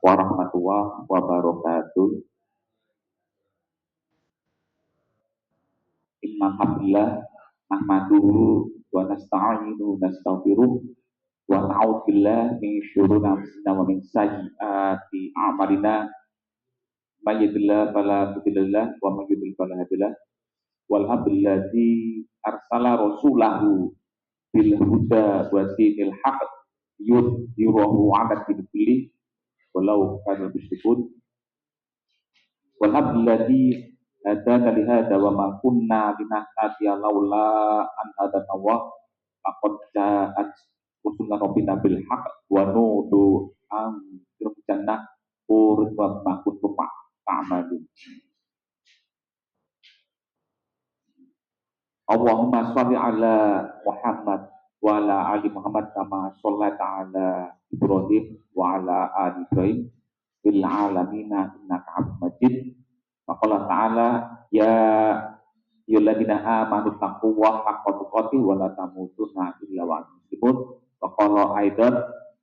warahmatullahi wabarakatuh. Innalhamdulillah nahmaduhu wa nasta'inuhu wa nastaghfiruh wa na'udzu billahi min syururi anfusina wa min sayyiati a'malina. May yahdihillahu fala mudilla lahu wa may yudlil fala hadiya lahu. Walhamdulillazi arsala rasulahu bil huda wa dinil haqq yudhhirahu 'ala dini kulli walau kana musyrikun. Walhamdulillazi hadana li hadza wa ma kunna linahtadiya laula an hadana Allah laqad ja'at rusuluna rabbina bil haqq wa nudu an jannah urut wa ma kuntum ta'malun. Allahumma sholli ala Muhammad wa ala ali Muhammad kama shallaita ala Ibrahim wa ala ali Ibrahim fil alamina innaka Hamidum Majid. Maqala ta'ala ya ayyuhalladzina amanu taqullaha haqqa tuqatih wa la tamutunna illa wa antum muslimun. Wa qala aidan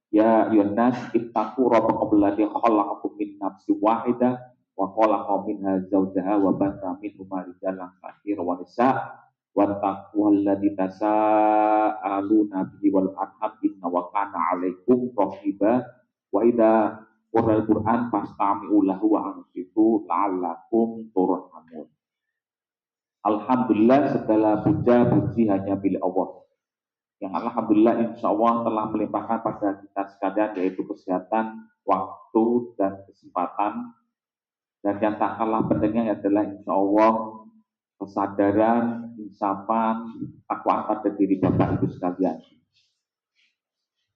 ya ayyuhan nas ittaqu rabbakum alladzi khalaqakum min nafsin wahidah wa khalaqa minha zawjaha wa batha minhuma rijalan katsiran wa nisaa wattaqullaha tasaaluna bihi wal arham inna wa kana 'alaikum raqiba. Wa idza qura'al Qur'an fastami'u lahu wa ansitu la'allakum turhamun. Alhamdulillah, segala puja puji hanya milik Allah, yang alhamdulillah insya Allah telah melimpahkan pada kita sekalian, yaitu kesehatan, waktu, dan kesempatan. Dan yang tak kalah pentingnya adalah insya Allah kesadaran, insapan, takwa pada diri Bapak Ibu sekalian.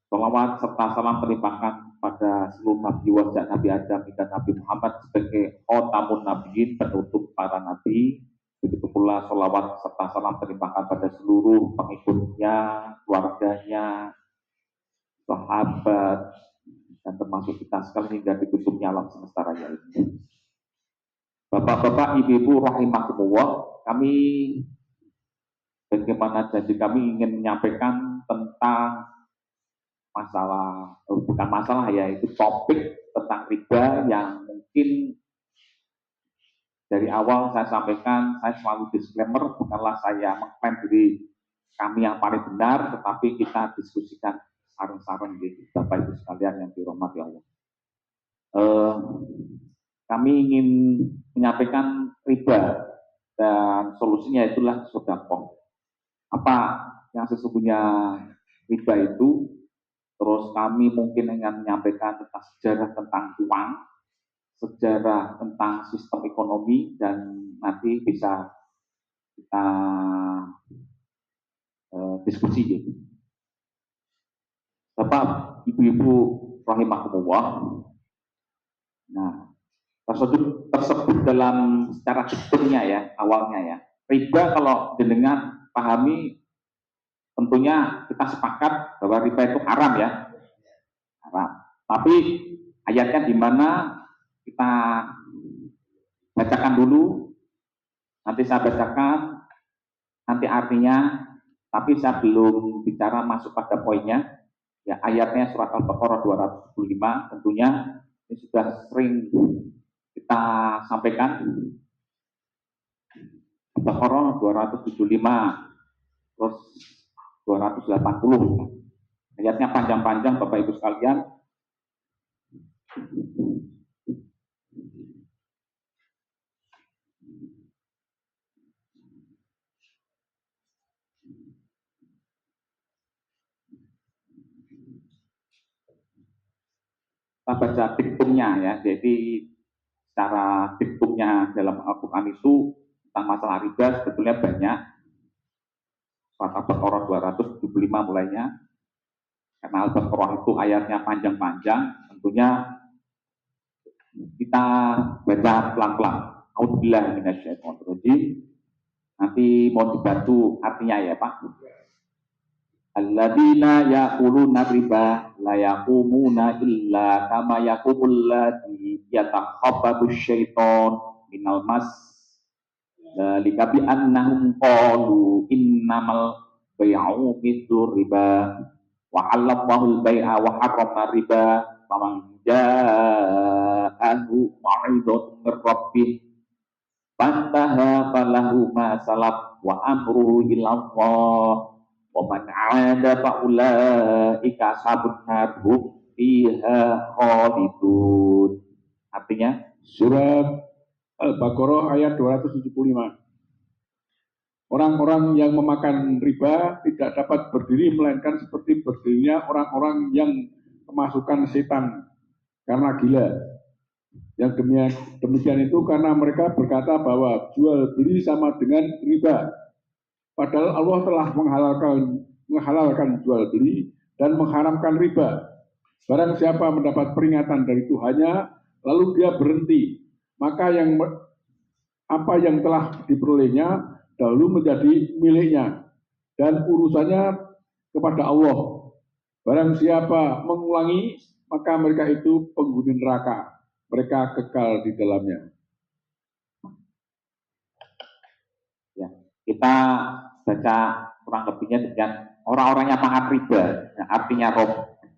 Salawat serta salam terlimpahkan pada seluruh Nabi wajah Nabi Adam dan Nabi Muhammad sebagai khotamun nabiyin, penutup para nabi. Begitu pula salawat serta salam terlimpahkan pada seluruh pengikutnya, keluarganya, sahabat, dan termasuk kita sekalian hingga ditutupnya alam semesta raya ini. Bapak-bapak, ibu-ibu rahimakumullah, kami bagaimana janji kami ingin menyampaikan tentang masalah, bukan masalah ya, itu topik tentang riba yang mungkin dari awal saya sampaikan, saya selalu disclaimer, bukanlah saya mengklaim diri kami yang paling benar, tetapi kita diskusikan saran-saran gitu, Bapak Ibu sekalian yang dirahmati Allah. Kami ingin menyampaikan riba dan solusinya itulah sedekah. Apa yang sesungguhnya riba itu? Terus kami mungkin ingin menyampaikan tentang sejarah tentang uang, sejarah tentang sistem ekonomi, dan nanti bisa kita diskusi gitu. Bapak, ibu-ibu rahimakumullah. Nah, tersebut dalam secara detailnya ya, awalnya ya. Riba kalau dengan pahami, tentunya kita sepakat bahwa riba itu haram ya. Haram. Tapi ayatnya di mana kita bacakan dulu, nanti saya bacakan, nanti artinya, tapi saya belum bicara masuk pada poinnya. Ya, ayatnya surat Al-Baqarah 275, tentunya ini sudah sering kita sampaikan. Al-Baqarah 275, terus 280. Ayatnya panjang-panjang Bapak Ibu sekalian. Kita baca diktumnya ya, jadi secara diktumnya dalam Al-Quran itu tentang masalah riba sebetulnya banyak. Surat Al-Baqarah 275 mulainya, karena Al-Baqarah itu ayatnya panjang-panjang, tentunya kita baca pelan-pelan. A'udzubillahi minasyaitonir rajim. Nanti mau dibantu artinya ya Pak. Alladzina ya'kuluna riba la yaqumuna illa kama yaqumul ladzi yatakhabbathu syaiton minal mas. Dzalika bi annahum qalu innamal bai'u mithlu riba wa 'allallahu al-bai'a wa harrama riba faman jaa faridhatun mir rabbih fantaha falahu ma salaf wa amruhu ilallah wa man 'ada fa ulaika ashabun nar hum fiha khalidun. Artinya Surat Al-Baqarah ayat 275. Orang-orang yang memakan riba tidak dapat berdiri melainkan seperti berdirinya orang-orang yang kemasukan setan karena gila. Yang demikian itu karena mereka berkata bahwa jual beli sama dengan riba. Padahal Allah telah menghalalkan jual beli dan mengharamkan riba. Barang siapa mendapat peringatan dari Tuhannya, lalu dia berhenti, maka apa yang telah diperolehnya dahulu menjadi miliknya dan urusannya kepada Allah. Barang siapa mengulangi, maka mereka itu penghuni neraka. Mereka kekal di dalamnya. ya, kita baca kurang lebihnya dengan orang-orang yang makan riba. Nah, artinya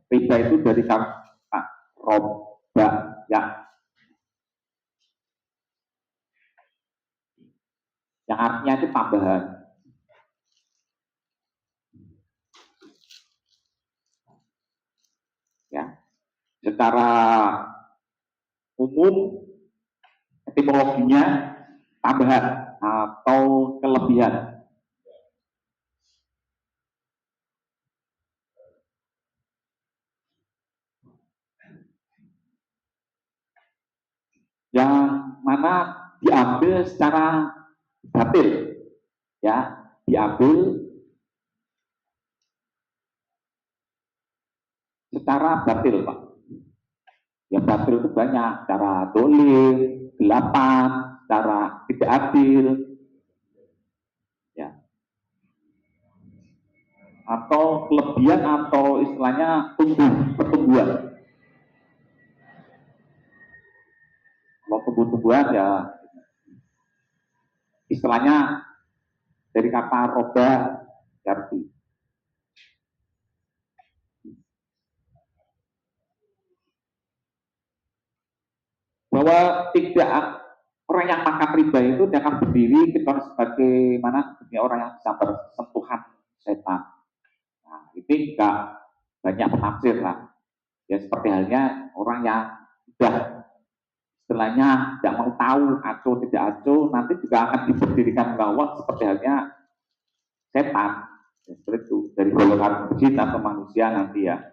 riba itu dari kata roba ya, yang artinya itu tambahan. Ya, secara umum etimologinya tambahan atau kelebihan. Yang mana diambil secara batil, ya, diambil secara batil, Pak. Ya batil itu banyak, cara dolim, gelapan, cara tidak adil, ya, atau kelebihan atau istilahnya pertumbuhan. Kalau tumbuh-tumbuhan ya istilahnya dari kata roba arti. Bahwa tidak orang yang makan riba itu dia akan berdiri kecuali sebagaimana seperti orang yang bisa bersentuhan setan. Nah, ini enggak banyak penafsir lah. Ya seperti halnya orang yang sudah istilahnya tidak mau tahu aco tidak aco, nanti juga akan diberdirikan Allah seperti halnya setan. Ya, seperti itu dari golongan jin atau manusia nanti ya.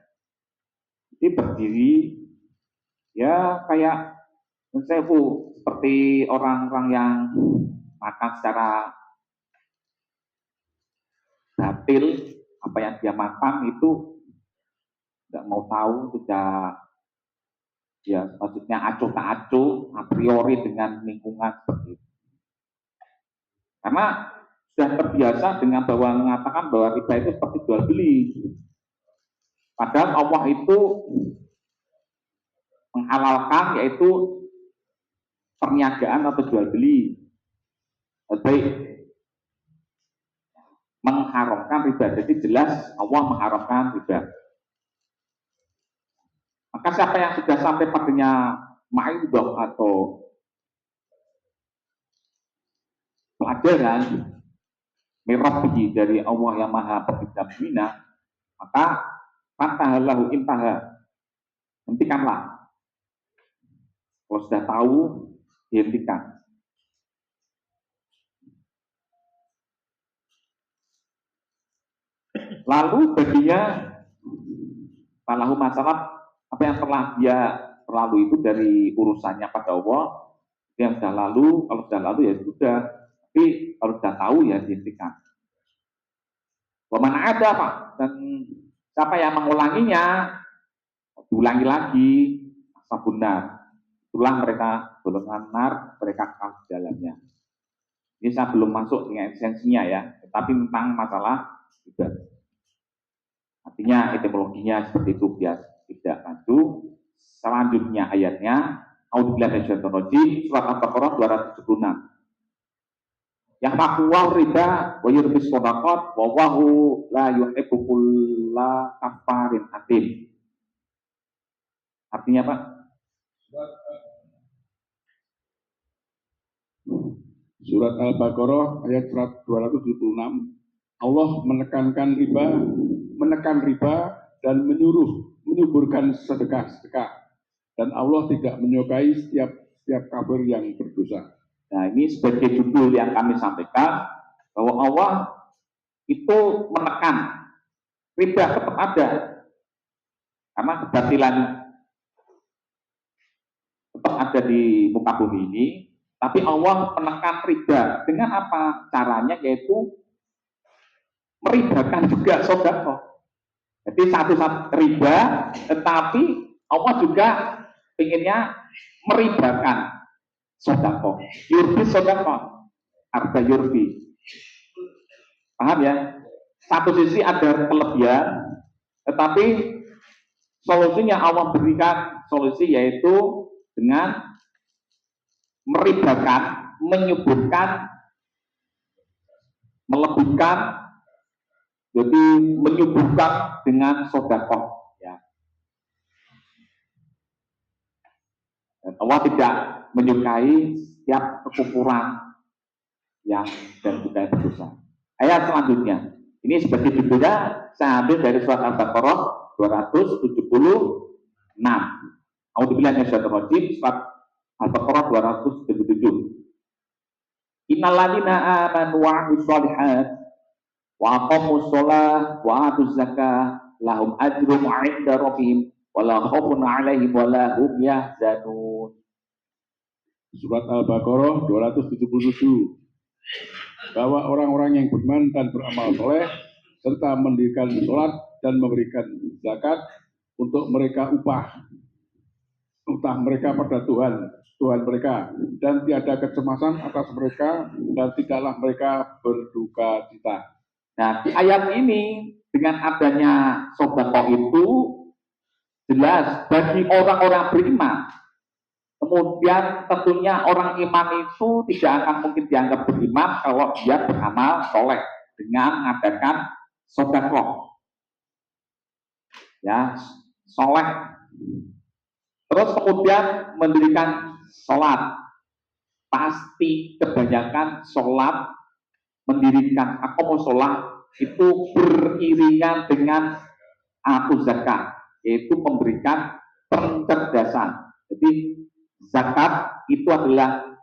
Jadi berdiri ya kayak Sewu, seperti orang-orang yang makan secara batil, apa yang dia makan itu tidak mau tahu, tidak, ya maksudnya acuh tak acuh, a priori dengan lingkungan seperti itu. Karena sudah terbiasa dengan bahwa mengatakan bahwa riba itu seperti jual beli. Padahal Allah itu menghalalkan yaitu perniagaan atau jual beli. Baik, mengharamkan riba. Jadi jelas Allah mengharamkan riba. Maka siapa yang sudah sampai padanya ma'idhah atau pelajaran mirabbihi dari Allah yang maha pencipta bina, maka fantahalahu intaha, hentikanlah. Kalau sudah tahu, dihentikan. Lalu baginya falahu masalah, apa yang telah dia terlalu itu dari urusannya pada Allah, yang sudah lalu, kalau sudah lalu ya sudah, tapi kalau sudah tahu ya dihentikan. Waman ada Pak, dan siapa yang mengulanginya, diulangi lagi, ashabun nar. Itulah mereka golongan nar, mereka kekal di dalamnya. Ini saya belum masuk dengan esensinya ya, tetapi tentang masalah juga. Artinya etimologinya seperti itu biar tidak maju. Selanjutnya ayatnya, A'udzubillahi minasyaitonir rajim, surat Al-Baqarah 276. Yang makuwah riba wa yurbis shadaqat wa wahu la yuhibbu kulla kafarin atim. Artinya apa? Surat Al-Baqarah ayat 276. Allah menekan riba dan menyuburkan sedekah. Dan Allah tidak menyukai setiap kafir yang berdosa. Nah, ini sebagai judul yang kami sampaikan bahwa Allah itu menekan riba tetap ada karena kebatilan tetap ada di muka bumi ini, tapi Allah menekan riba dengan apa caranya, yaitu meribakan juga sedekah. Jadi satu riba, tetapi Allah juga inginnya meribakan sedekah. Yurbi sedekah, harga yurbi. Paham ya? Satu sisi ada kelebihan, tetapi solusinya Allah berikan solusi, yaitu dengan meribakan, menyuburkan, melebihkan, jadi menyuburkan dengan sedekah. Ya. Dan Allah tidak menyukai setiap kekufuran yang dan juga berdosa. Ayat selanjutnya, ini sebagai judulnya saya ambil dari surat Al-Baqarah 276. A'udzubillahi minasyaitonir rajim, surat Al-Baqarah 277. Innal ladzina amanu wa 'amilus shalihat wa aqamus shalah wa atuz zakah lahum ajrun 'inda rabbihim wa la khaufun 'alaihim wa la hum yahzanun. Surat Al-Baqarah 277. Bahwa orang-orang yang beriman dan beramal soleh serta mendirikan sholat dan memberikan zakat untuk mereka upah mereka pada Tuhan mereka, dan tiada kecemasan atas mereka, dan tidaklah mereka berduka cita. Nah, di ayat ini dengan adanya sedekah itu jelas bagi orang-orang beriman. Kemudian tentunya orang iman itu tidak akan mungkin dianggap beriman kalau dia beramal soleh dengan mengadakan sedekah. Ya, soleh. Terus kemudian mendirikan sholat. Pasti kebanyakan sholat, mendirikan sholat itu beriringan dengan atau zakat, yaitu memberikan pencerdasan. Jadi zakat itu adalah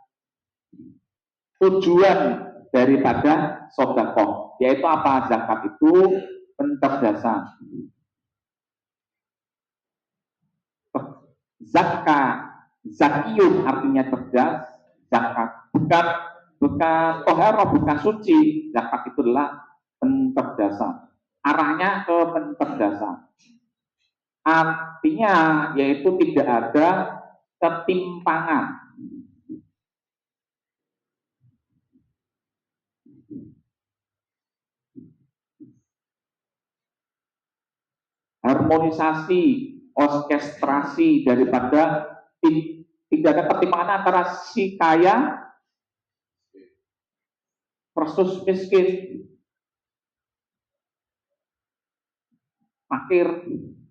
tujuan daripada sedekah, yaitu apa? Zakat itu pencerdasan. Zakiyun artinya cerdas, zakat bukan tohara, bukan suci. Zakat itu adalah pencerdasan, arahnya ke pencerdasan. Artinya yaitu tidak ada ketimpangan. Harmonisasi, orkestrasi daripada tidak ada ketimpangan antara si kaya versus miskin, fakir.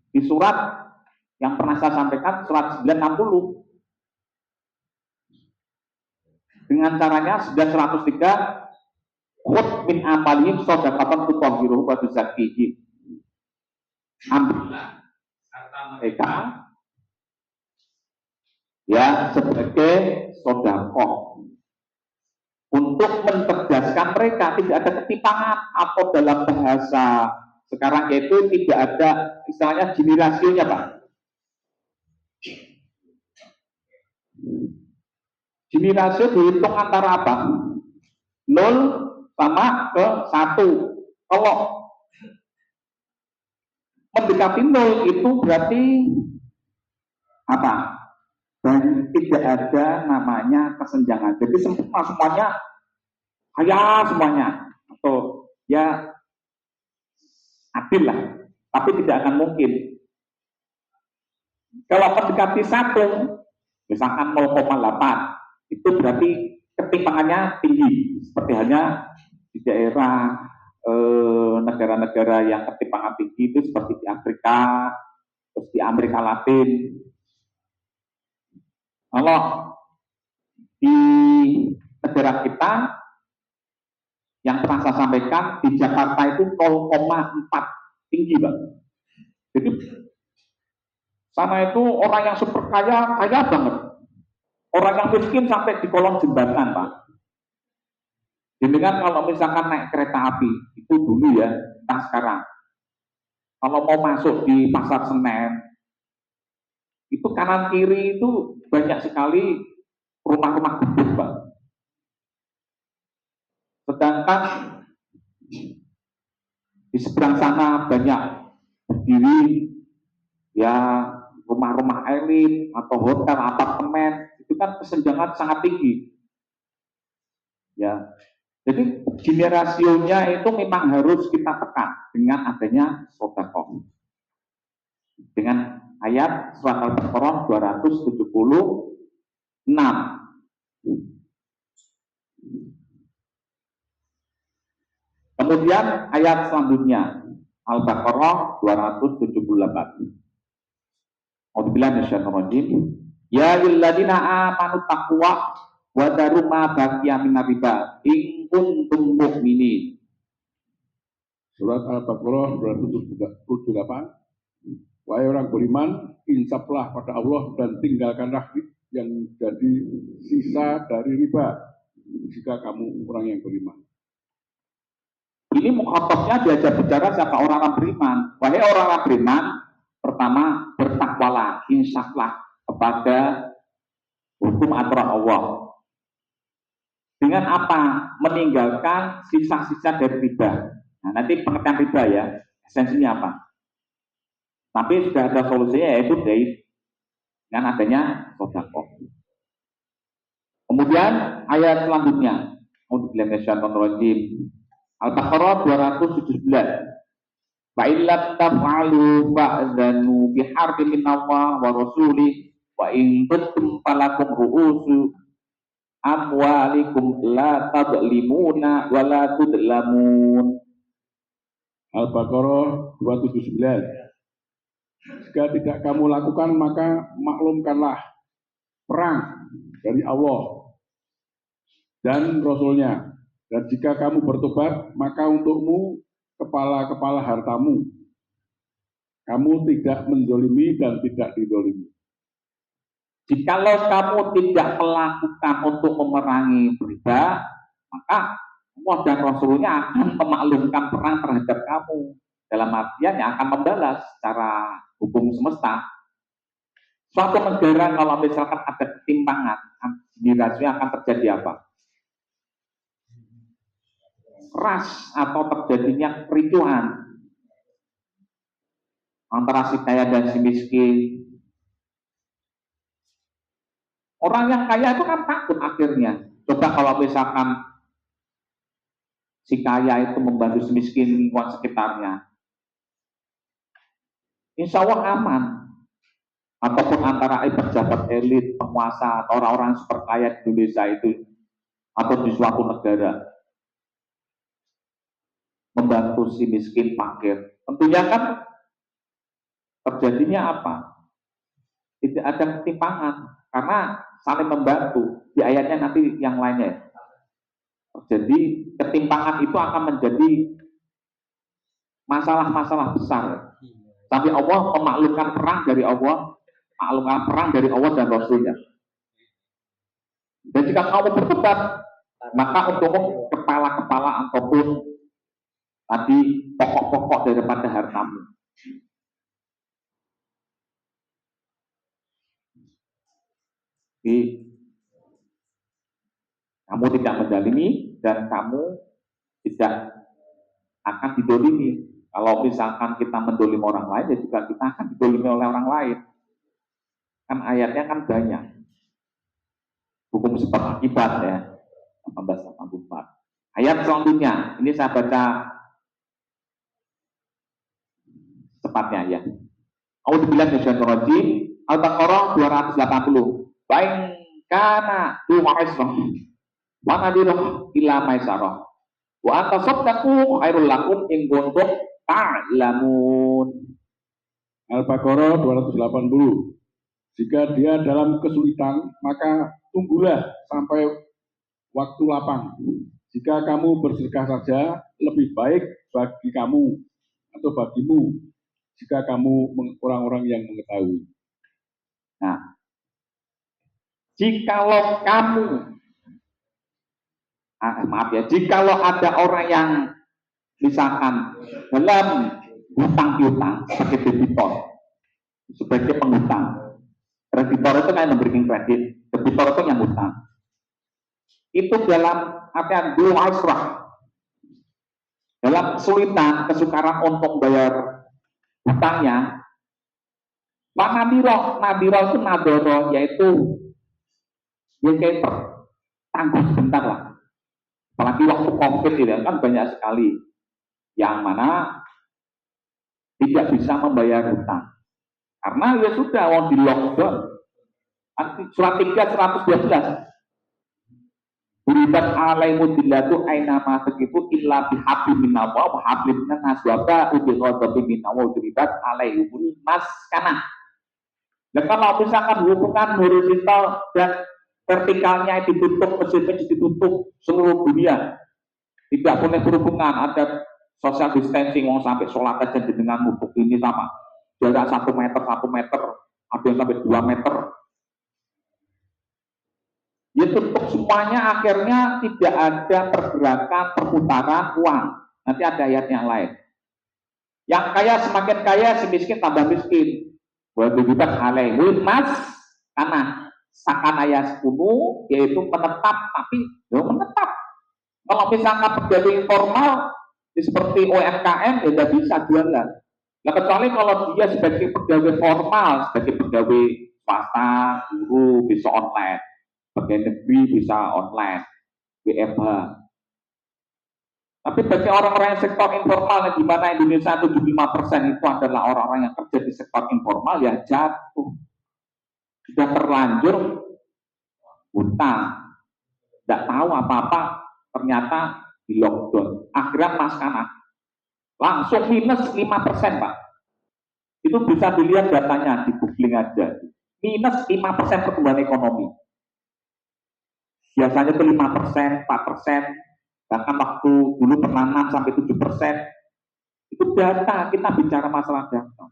Di surat yang pernah saya sampaikan, surat 960, dengan caranya sudah 103, khud min amalihim shadaqatan tutahhiruhum wa tuzakkihim. Ambillah mereka ya sebagai sedekah untuk mencerdaskan mereka, tidak ada ketimpangan. Atau dalam bahasa sekarang yaitu tidak ada istilahnya Gini rasionya, Pak. Gini rasio dihitung antara apa? 0 sama ke 1. Kalau mendekati 0 itu berarti apa? Dan tidak ada namanya kesenjangan. Jadi sempurna semuanya, kaya semuanya, atau ya adil lah. Tapi tidak akan mungkin. Kalau mendekati 1, misalkan 0,8, itu berarti ketimpangannya tinggi. Seperti halnya di daerah negara-negara yang ketimpangan tinggi itu seperti di Afrika, terus di Amerika Latin. Kalau di negara kita yang pernah saya sampaikan di Jakarta itu 0,4 tinggi, Pak. Jadi sana itu orang yang super kaya, kaya banget. Orang yang miskin sampai di kolong jembatan, Pak. Jadi kan kalau misalkan naik kereta api, itu dulu ya, entah sekarang. Kalau mau masuk di Pasar Senen, itu kanan kiri itu banyak sekali rumah-rumah gedung, Pak. Sedangkan di seberang sana banyak berdiri ya rumah-rumah elit atau hotel, apartemen, itu kan kesenjangan sangat tinggi. Ya, jadi Gini rasionya itu memang harus kita tekan dengan adanya sedekah. Dengan ayat surat Al-Baqarah 276. Kemudian ayat selanjutnya Al-Baqarah 278. A'udzubillahi minasyaitonir rajim. Ya ayyuhalladzina amanu taqwa wa daru ma baqiya minar riba in kuntum mu'minin. Surat Al-Baqarah 278. Wahai orang beriman, insaflah pada Allah dan tinggalkanlah yang jadi sisa dari riba jika kamu orang yang beriman. Ini mukhatabnya diajak bicara siapa orang beriman. Wahai orang beriman, pertama bertakwalah, insaflah kepada hukum aturan Allah. Dengan apa? Meninggalkan sisa-sisa dari riba. Nah, nanti pengertian riba ya, esensinya apa? Tapi sudah ada solusinya, yaitu dengan adanya sedekah. Kemudian ayat selanjutnya, Al-Baqarah 217. Fa illam taf'alu fa'dzanu biharbin minallah wa rasulih wa in kuntum falakum ru'usu amwalikum la tadlimuna wa la tudlamun. Al-Baqarah 279. Jika tidak kamu lakukan, maka maklumkanlah perang dari Allah dan Rasulnya. Dan jika kamu bertobat, maka untukmu kepala-kepala hartamu. Kamu tidak menzolimi dan tidak didolimi. Jikalau kamu tidak melakukan untuk memerangi riba, maka Allah dan Rasulnya akan memaklumkan perang terhadap kamu. Dalam artian yang akan membalas secara hukum semesta. Suatu negara kalau misalkan ada ketimpangan, di rasio akan terjadi apa? Ras atau terjadinya kericuhan antara si kaya dan si miskin. Orang yang kaya itu kan takut akhirnya. Coba kalau misalkan si kaya itu membantu si miskin lingkungan sekitarnya, insya Allah aman. Ataupun antara pejabat elit, penguasa, atau orang-orang super kaya di Indonesia itu, atau di suatu negara, membantu si miskin fakir. Tentunya kan terjadinya apa? Tidak ada ketimpangan, karena saling membantu. Di ayatnya nanti yang lainnya. Jadi ketimpangan itu akan menjadi masalah-masalah besar. Tapi Allah memaklumkan perang dari Allah, maklumkan perang dari Allah dan Rasulnya. Dan jika kamu bertobat, maka untukmu kepala-kepala ataupun tadi pokok-pokok daripada hartamu. Jadi, kamu tidak menzalimi dan kamu tidak akan didolimi. Kalau misalkan kita mendolimi orang lain, ya juga kita akan didolimi oleh orang lain. Kan ayatnya kan banyak. Hukum sebab akibat ya. 1884. Ayat selanjutnya, ini saya baca cepatnya ya. A'udzubillahi minasyaitonir rajim. Al-Baqarah 280. Bain kana tu ma'israh wa nadirah ila maisarah. Wa antasaddaqu khairul lakum in kuntum ta'lamun. Al-Baqarah 280. Jika dia dalam kesulitan, maka tunggulah sampai waktu lapang. Jika kamu bersedekah saja, lebih baik bagi kamu atau bagimu jika kamu orang-orang yang mengetahui. Nah, jikalau kamu, maaf ya, jikalau ada orang yang misalkan dalam hutang piutang sebagai debitor, sebagai penghutang. Kreditor itu kan yang memberikan kredit, debitor itu yang hutang. Itu dalam artian asrah, dalam kesulitan, kesukaran untuk bayar hutangnya. Nadiro itu nadoro, yaitu ya kayak tangguh sebentar lah. Apalagi waktu COVID ini kan banyak sekali yang mana tidak bisa membayar hutang. Karena ya sudah, mau di lockdown. Surat 3, 112. Buribat alaimu dillatu ainama tegifu illa bihabli minallah wa habli minan nas wa ba'u bighadabi minallah buribat alaihumul maskanah. Dan kalau misalkan hubungan horizontal dan vertikalnya ditutup, masjid-masjid ditutup seluruh dunia, tidak boleh berhubungan, ada social distancing, mau sampai sholat aja dengan mubuk ini sama jarak 1 meter, ada yang sampai 2 meter. Ya tutup semuanya, akhirnya tidak ada pergerakan perputaran uang. Nanti ada ayat yang lain. Yang kaya semakin kaya, si miskin tambah miskin. Wadubibat alaihul mas, karena sakanaya 10, yaitu menetap, tapi menetap. Kalau misalnya pegawai informal seperti UMKM, ya tidak bisa jualan. Nah, kecuali kalau dia sebagai pegawai formal, sebagai pegawai swasta, guru, bisa online. Pegawai negeri bisa online, WFH. Tapi bagi orang-orang yang sektor informal, di mana Indonesia 75% itu adalah orang-orang yang kerja di sektor informal, ya jatuh. Sudah terlanjur hutang, tidak tahu apa-apa, ternyata di lockdown. Akhirnya maskanan langsung minus 5%, Pak. Itu bisa dilihat datanya, di googling aja. Minus 5% pertumbuhan ekonomi. Biasanya itu 5%, 4%, bahkan waktu dulu pernah 6 sampai 7%. Itu data, kita bicara masalah data.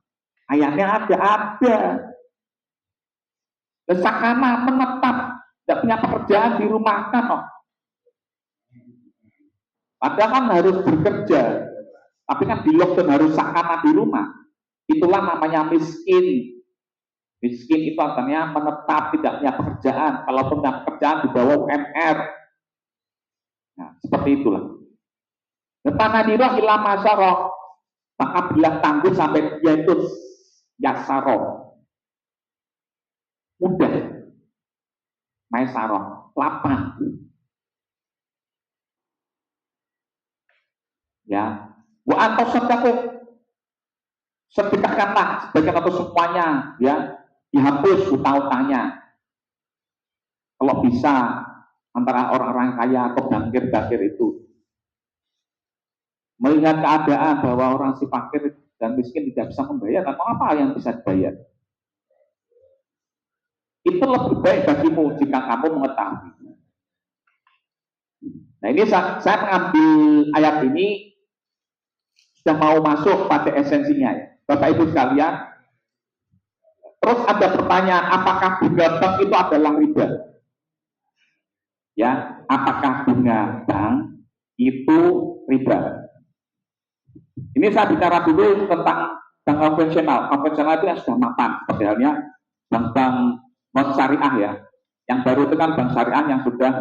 Ayatnya ada. Dan sakana menetap, tidak punya pekerjaan, dirumahkan. Padahal kan harus bekerja, tapi kan di lockdown harus sakana di rumah. Itulah namanya miskin. Miskin itu artinya menetap, tidak punya pekerjaan. Kalau punya pekerjaan di bawah UMR. Nah, seperti itulah. Tanadiroh ila masyarakat, maka bila tangguh sampai dia itu yasaroh, mudah, maisaroh, lapang. Ya, wa atau sedekahkanlah sebagian atau semuanya, ya, dihapus utang-utangnya. Kalau bisa antara orang-orang kaya atau bangkir-bangkir itu melihat keadaan bahwa orang si fakir dan miskin tidak bisa membayar, atau apa yang bisa dibayar? Itu lebih baik bagimu jika kamu mengetahui. Nah, ini saya mengambil ayat ini sudah mau masuk pada esensinya, ya. Bapak Ibu sekalian. Terus ada pertanyaan, apakah bunga bank itu adalah riba? Ya, apakah bunga bank itu riba? Ini saya bicara dulu tentang bank konvensional. Konvensional itu yang sudah mapan, seperti halnya bank syariah, ya. Yang baru itu kan bank syariah yang sudah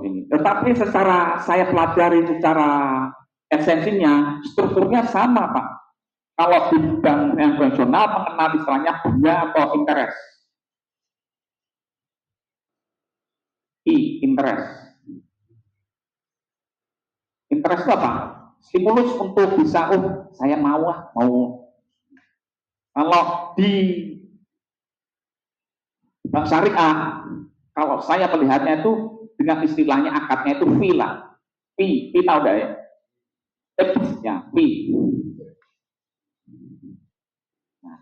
ini. Tetapi secara saya pelajari secara esensinya, strukturnya sama, Pak. Kalau di bank yang konvensional mengenal istilahnya bunga atau interest. Interest. Interest itu apa? Stimulus untuk bisa, saya mau. Kalau di bank syariah, kalau saya melihatnya itu dengan istilahnya akadnya itu fee lah. Fee tahu enggak ya? Ya, fee. Nah,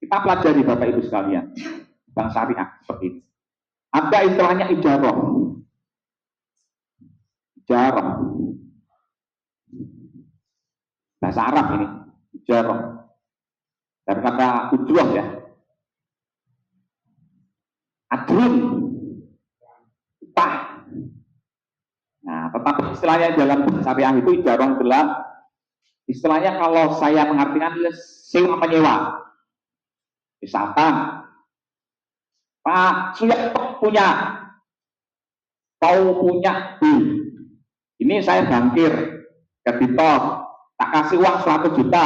kita pelajari Bapak Ibu sekalian, bank syariah seperti ini. Ada istilahnya ijarah. Ijarah. Bahasa Arab ini. Ijarah. Dari kata ujroh ya. Adrun. Upah. Nah, tetapi istilahnya dalam syariah itu ijarah adalah istilahnya kalau saya mengartikan sewa menyewa. Misalkan Pak Suyanto punya ini saya bangkir kreditor, tak kasih uang 100 juta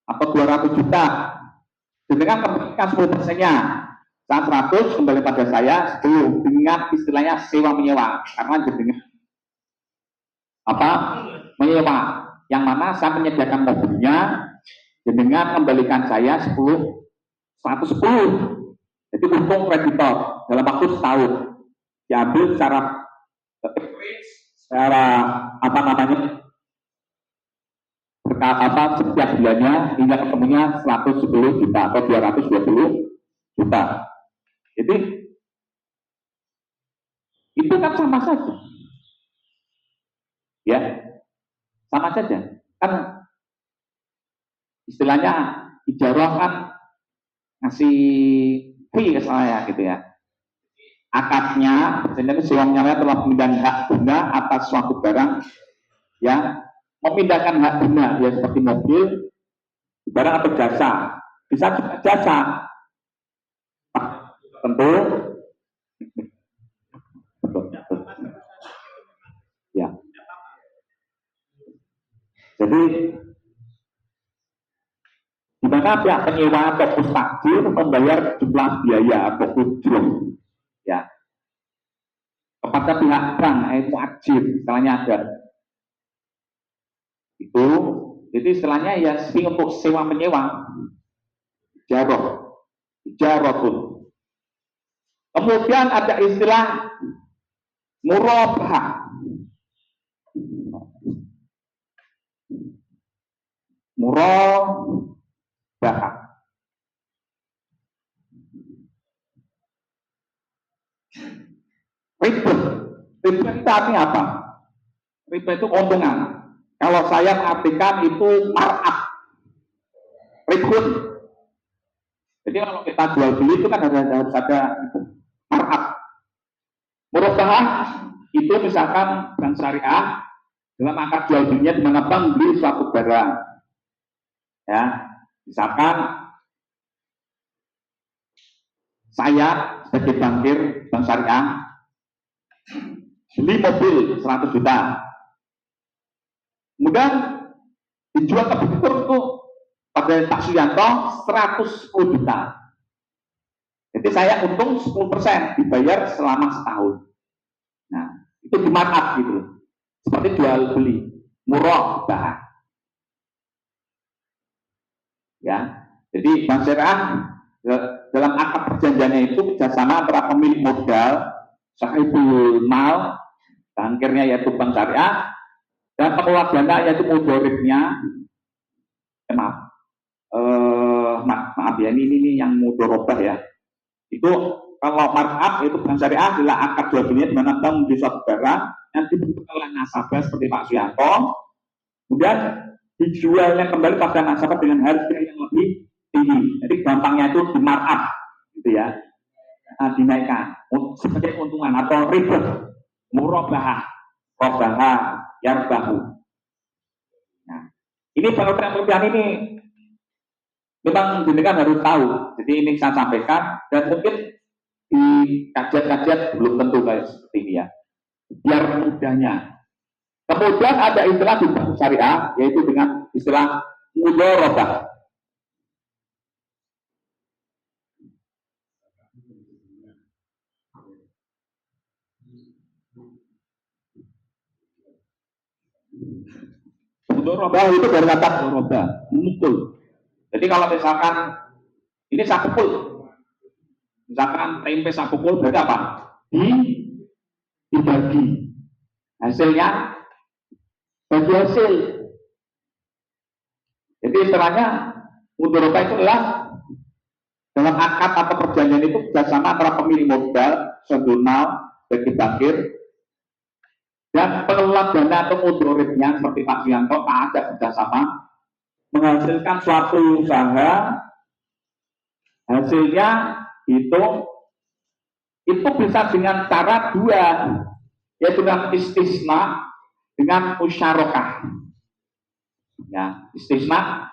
atau 200 juta, dengan kembalikan 10%-nya, saat 100 kembali pada saya 10 dengan istilahnya sewa menyewa, karena dengan apa menyewa, yang mana saya menyediakan mobilnya, dengan kembalikan saya 110, jadi untung kreditor dalam waktu setahun diambil secara apa namanya setiap bulannya hingga ketemunya 110 juta atau 220 juta. Jadi itu kan sama saja, ya sama saja. Kan istilahnya ijarah kan ngasih fee ke saya gitu ya. Akadnya, sebenarnya sewa-menyewa telah memindahkan hak guna atas suatu barang, ya, memindahkan hak guna, ya seperti mobil, barang atau jasa, bisa juga jasa, tentu, ya. Jadi, di mana pihak penyewa atau mustakjir membayar jumlah biaya atau ujung, ya, kepada pihak bank, itu wajib, istilahnya ada. Itu, jadi istilahnya ya untuk sewa menyewa, jarotun. Kemudian ada istilah murabahah. Murabahah. Riba itu artinya apa? Riba itu keuntungan. Kalau saya mengartikan itu mar'ab, ribun. Jadi kalau kita jual beli itu kan harus ada mar'ab. Murabahah itu misalkan bank syariah dalam akad jual belinya di mana bank beli suatu barang, ya, misalkan saya sebagai bankir bank syariah beli mobil 100 juta, kemudian dijual ke kreditur itu pada Pak Suyanto 110 juta. Jadi saya untung 10% dibayar selama setahun. Nah, itu di markup gitu. Seperti jual beli, murabahah. Ya. Jadi bank syariah dalam akad perjanjiannya itu kerjasama antara pemilik modal, sahibul mal, bankirnya yaitu bank syariah, dan pengelola dana yaitu mudoribnya. Maaf ya, ini yang mudorobah ya. Itu kalau markup itu bank syariah adalah akad jual belinya di mana bank membeli suatu barang yang dibutuhkan oleh nasabah seperti Pak Suyanto, kemudian dijualnya kembali pada nasabah dengan harga yang lebih tinggi. Jadi gampangnya itu di markup, gitu ya, dinaikkan sebagai keuntungan atau riba, murabahah, yarbahu. Nah, ini pengertian ini memang demikian harus tahu. Jadi ini saya sampaikan dan mungkin di kajian-kajian belum tentu kayak seperti ini ya. Biar mudahnya. Kemudian ada istilah di bank syariah yaitu dengan istilah mudharabah. Mudharabah itu dari kata mudharabah, memukul. Jadi kalau misalkan ini saya pukul, misalkan tempe saya pukul berarti apa? Dibagi. Hasilnya bagi hasil. Jadi istilahnya mudharabah itu adalah Dalam akad atau perjanjian itu kerjasama antara pemilik modal, jurnal, bagi bakir, dan pengelola dana atau mudoritnya seperti Pak Suyanto, Pak Ajak kerjasama menghasilkan suatu usaha, hasilnya itu bisa dengan cara dua, yaitu dengan istisna dengan musyarakah. Ya, istisna,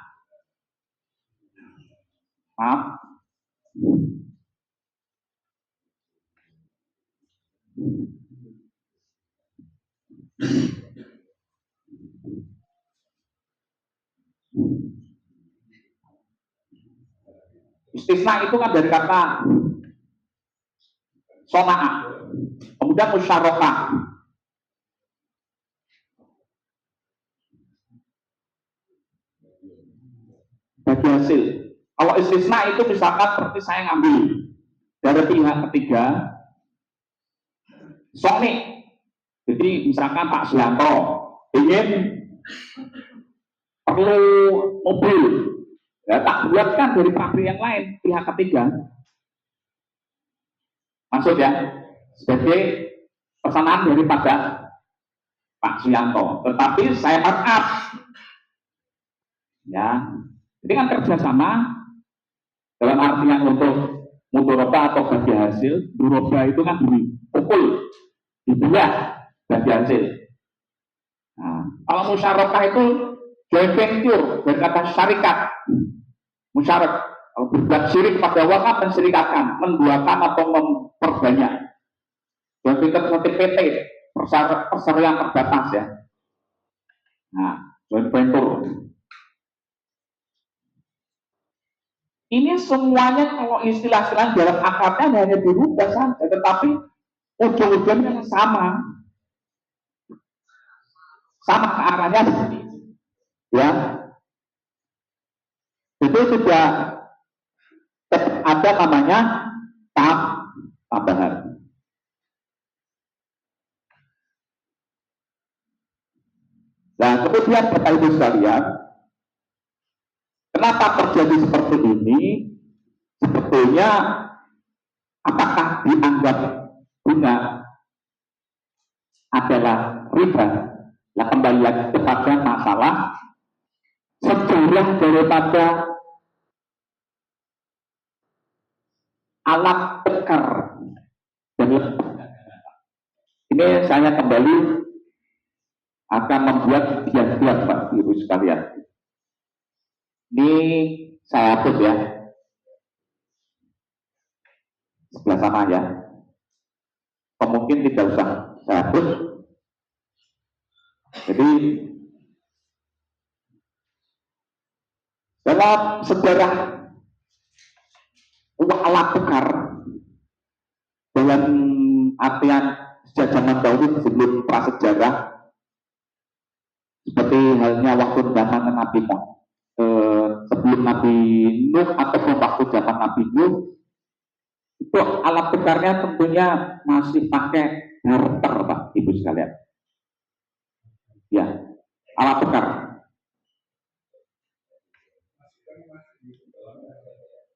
maaf, istisna itu kan dari kata sona'a, kemudian musyarakah. Bagi hasil. Kalau istisna itu misalkan seperti saya ngambil dari pihak ketiga, Sony. Jadi misalkan Pak Suyanto ingin perlu mobil, ya tak buatkan dari pabrik yang lain, pihak ketiga. Maksud ya, sebagai pesanan daripada Pak Suyanto. Tetapi saya markup, ya, ini kan kerjasama dalam artian untuk mudoroba atau bagi hasil. Mudoroba itu kan dipukul, dibelah bagi hasil. Nah, kalau musyarakah itu joint venture dari kata syarikat, musyarak. Kalau berbuat syirik pada wakaf mensyirikatkan, menduakan atau memperbanyak. Joint venture seperti PT, perseroan terbatas ya. Nah, joint venture. Ini semuanya kalau istilah-istilah dalam akadnya hanya dirubah saja, tetapi ujung-ujungnya sama ke arahnya, ya. Itu sudah ada namanya tambahan. Nah, kemudian Bapak Ibu sekalian, kenapa terjadi seperti ini? Sebetulnya apakah dianggap bunga adalah riba? Nah, kembali lagi kepada masalah sejarah daripada alat tukar. Ini saya kembali akan membuat diagram Pak Ibu sekalian. Ini saya hapus ya, sebelah sana ya. Mungkin tidak usah saya hapus. Jadi dalam sejarah uang alat tukar dalam artian sejak zaman dahulu sebelum prasejarah, seperti halnya waktu zaman Nabi sebelum Nabi Nuh ataupun waktu zaman Nabi Nuh, itu alat tukarnya tentunya masih pakai barter Pak Ibu sekalian. Ya, alat tukar.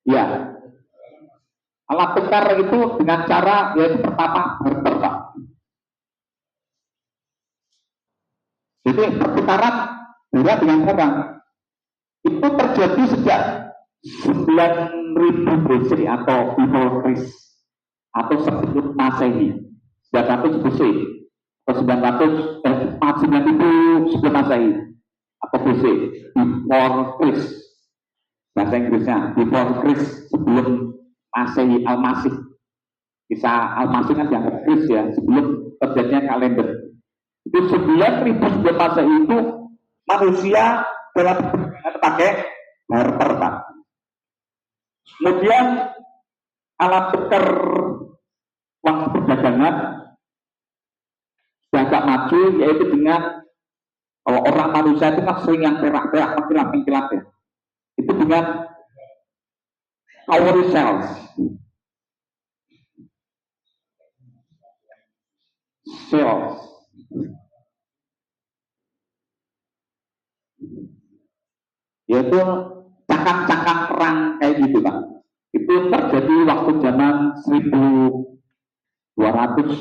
Ya, alat tukar itu dengan cara yaitu pertama barter Pak. Jadi pertukaran beda dengan sekarang. Itu terjadi sejak 9000 BC atau before Christ atau sebelum Masehi. 900 BC atau 9000 sebelum Masehi atau BC, before Christ. Bahasa Inggrisnya before Christ, sebelum Masehi, Al-Masih. Kisah Al-Masih kan dianggap Christ ya, sebelum terjadinya kalender. Itu 9000 sebelum Masehi itu manusia dalam pakai barter Pak. Kemudian alat tukar uang perdagangan agak maju, yaitu dengan kalau orang manusia itu kan sering yang perak-perak pengkilat ya. Itu dengan cowrie shells. Yaitu cangkang-cangkang perang kayak gitu Pak. Itu terjadi waktu zaman 1200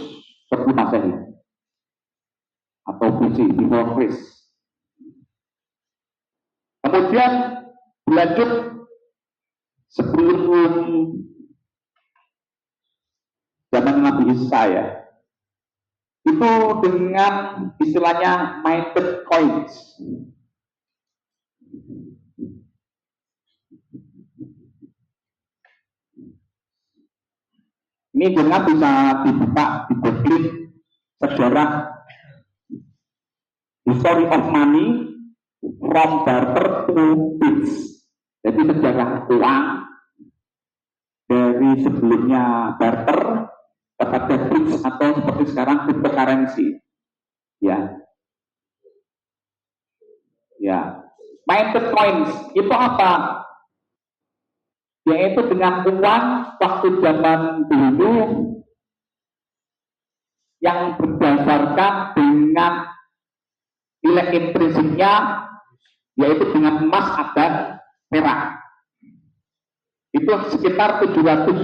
sebelum Masehi atau BC, before Christ. Kemudian berlanjut sebelum zaman Nabi Isa ya, itu dengan istilahnya minted coins. Ini dengan bisa dibuka di Google sejarah history of money from barter to peace. Jadi sejarah uang dari sebelumnya barter kepada peace atau seperti sekarang cryptocurrency. Ya. Ya. Minted coins itu apa? Yaitu dengan uang waktu zaman dulu yang berdasarkan dengan nilai intrinsiknya, yaitu dengan emas dan perak. Itu sekitar 700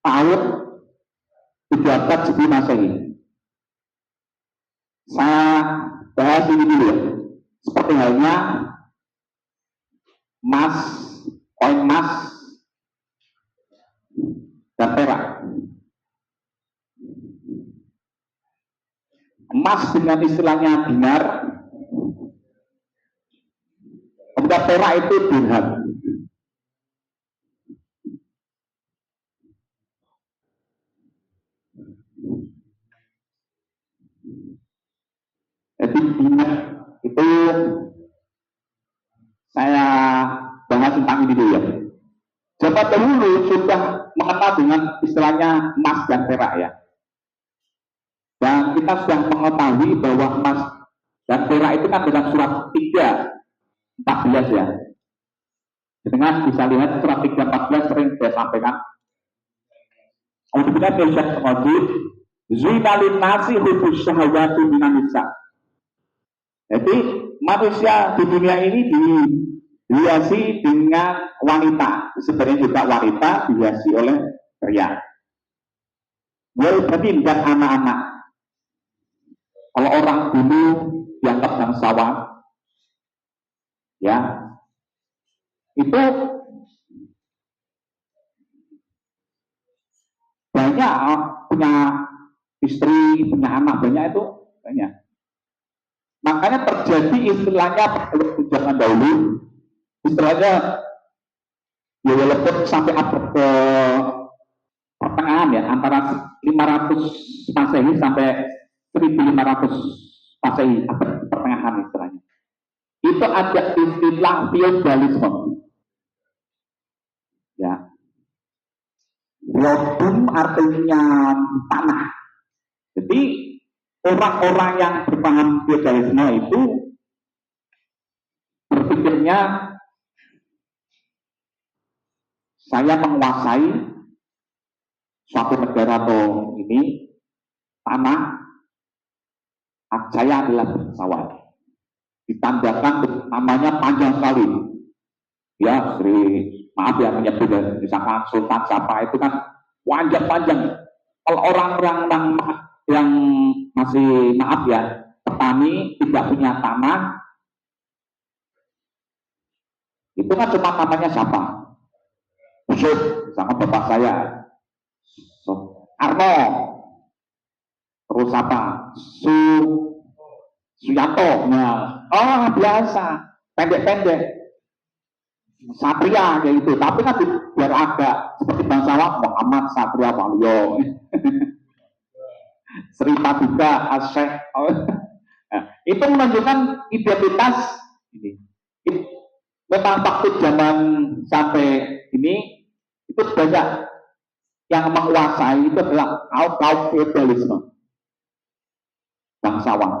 tahun 700 sebelum Masehi. Saya bahas ini dulu ya. Seperti halnya emas, koin emas dan perak. Emas dengan istilahnya dinar, kemudian perak itu dirham. Jadi dinar itu saya bahas tentang ini dulu ya. Zaman dahulu sudah mengenal dengan istilahnya emas dan perak ya. Dan kita sudah mengetahui bahwa emas dan perak itu kan dalam surat 3:14 ya. Dengan bisa lihat surat 3:14 sering saya sampaikan. Kemudian Syekh Rajib, Zuinalin nasi hubus syahwatu minan nisa. Jadi manusia di dunia ini dihiasi dengan wanita. Sebenarnya juga wanita dihiasi oleh pria. Wal-banin dan anak-anak. Kalau orang dulu dianggap bangsawan, ya, itu banyak punya istri, punya anak banyak itu banyak. Makanya terjadi istilahnya zaman dahulu, istilahnya ya walaupun sampai abad ke pertengahan ya, antara 500 Masehi sampai 1500 Masehi, abad pertengahan istilahnya. Itu ada istilah feodalisme. Ya. Feodum artinya tanah. Jadi orang-orang yang berpaham feodalisme itu berpikirnya saya menguasai suatu negara atau ini tanah, saya adalah bangsawan. Ditandakan namanya panjang sekali. Ya, maaf ya menyebut misalkan Sultan siapa itu kan panjang-panjang. Kalau orang-orang yang masih maaf ya petani tidak punya tanah, itu kan cuma namanya siapa? Yusuf, sama bapak saya, Arno, terus apa? Suyanto, nah, oh biasa, pendek-pendek, Satria kayak gitu. Tapi kan biar agak seperti bangsawan Muhammad Satria Waluyo, Sri Paduka Asyik. Nah, itu menunjukkan identitas ini. Memang waktu zaman sampai ini itu banyak yang menguasai itu adalah kaum feodalisme, bangsawan.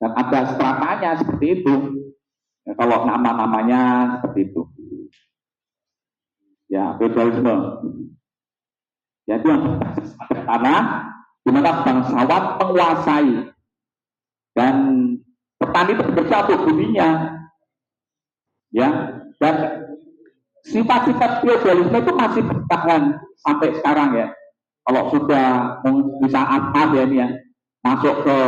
Dan ada stratanya seperti itu. Ya, kalau nama-namanya seperti itu. Ya, feodalisme. Yaitu yang tanah di mana bangsawan menguasai dan petani itu bekerja untuk buninya. Ya, dan sifat-sifat feodalisme itu masih bertahan sampai sekarang ya. Kalau sudah bisa apa ya ini ya, masuk ke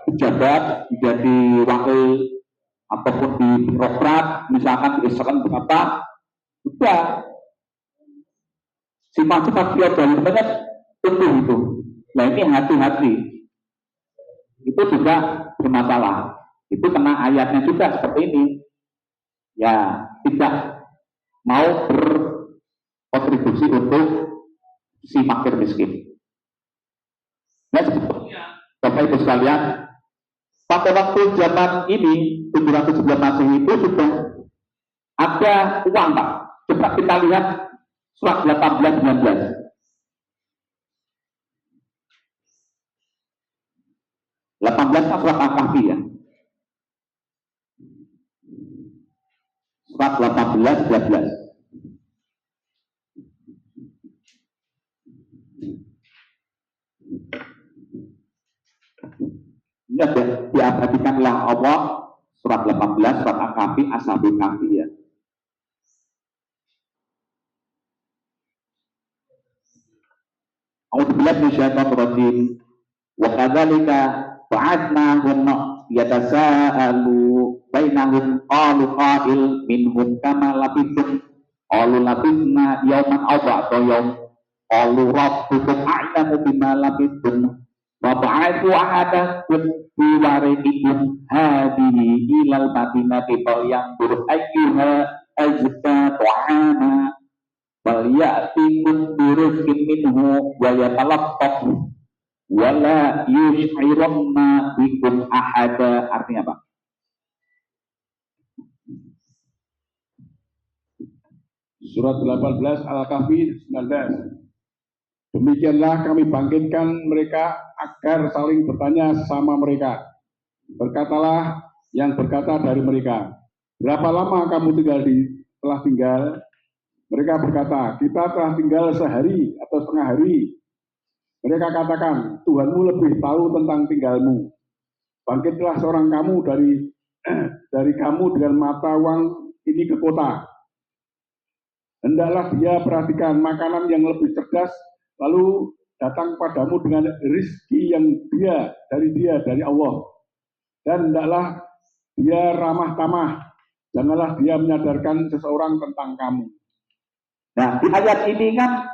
pejabat, menjadi wakil ataupun di birokrat, misalkan di Israel berapa, sudah sifat-sifat feodalisme kan tumbuh itu. Nah ini hati-hati, itu juga bermasalah. Itu kena ayatnya juga seperti ini. Ya, tidak mau berkontribusi untuk si fakir miskin. Nah sebetulnya, Bapak Ibu sekalian, pada waktu zaman ini 700 sebelum Masehi itu sudah ada uang, Pak. Coba kita lihat surat 18-19. 18 kan surat Al-Kahfi ya. Surat 18-19. Ini ada diabadikanlah Allah surat 18 surat Al-Kahfi Ashabul Kahfi ya. A'udzubillahi minasyaitonir rajim. Wa kadzalika ba'atnahum yatasaalu bainahum qalu qail minhum kama labithum qalu labithna yawman aw ba'da yawm qalu rabbukum a'lamu bima labithum wa ba'athu ahadakum fi waridikum hadhihi ilal madinati falyanzur ayyuha azka ta'ama bal ya'tikum birizqin minhu wa yatalaqqaf wa la yush'iranna bikum ahada. Artinya apa? Surat 18 Al-Kahfi 19. Demikianlah kami bangkitkan mereka agar saling bertanya sama mereka. Berkatalah yang berkata dari mereka, berapa lama kamu telah tinggal? Mereka berkata, kita telah tinggal sehari atau setengah hari. Mereka katakan, Tuhanmu lebih tahu tentang tinggalmu. Bangkitlah seorang kamu dari kamu dengan mata uang ini ke kota. Hendaklah dia perhatikan makanan yang lebih cerdas, lalu datang padamu dengan rizki yang dari Allah. Dan hendaklah dia ramah tamah, janganlah dia menyadarkan seseorang tentang kamu. Nah, di ayat ini kan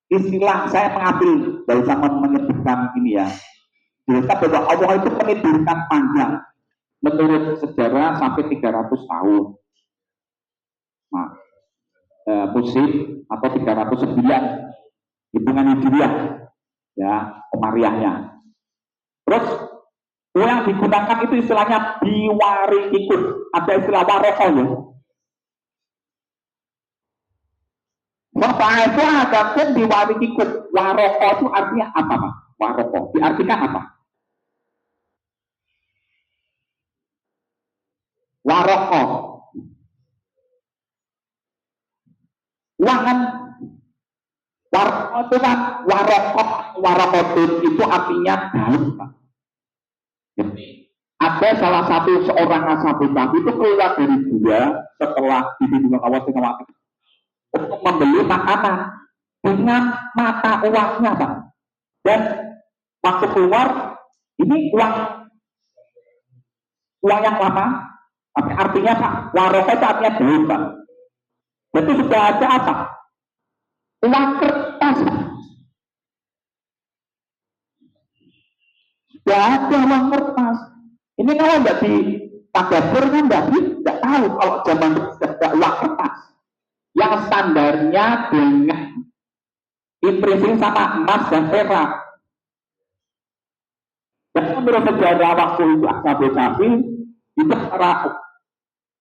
istilah saya mengambil dari sama menyebutkan ini ya. Kita bahwa Allah itu menidurkan panjang menurut sejarah sampai 300 tahun. Nah, musim atau 309 hitungan hijriah ya, Komariahnya. Terus yang digunakan itu istilahnya biwari ikut, ada istilah warokoh ya. Bapak itu ada pun biwari ikut. Warokoh itu artinya apa Pak? Warokoh diartikan apa? Warokoh uangan warokoh itu kan warokoh itu artinya daun Pak. Ada salah satu seorang ashabul kahfi itu keluar dari gua setelah dibimbing Allah untuk membeli makanan dengan mata uangnya Pak. Dan waktu keluar ini uang yang lama, artinya Pak, warokoh itu artinya daun Pak. Jadi sudah ada apa? Uang kertas. Sudah ada uang kertas. Ini kalau nggak di tadabbur kan nggak tahu kalau zaman ada uang kertas. Yang standarnya dengan impresi sama emas dan perak. Dan menurut sejarah waktu itu Ashabul Kahfi itu era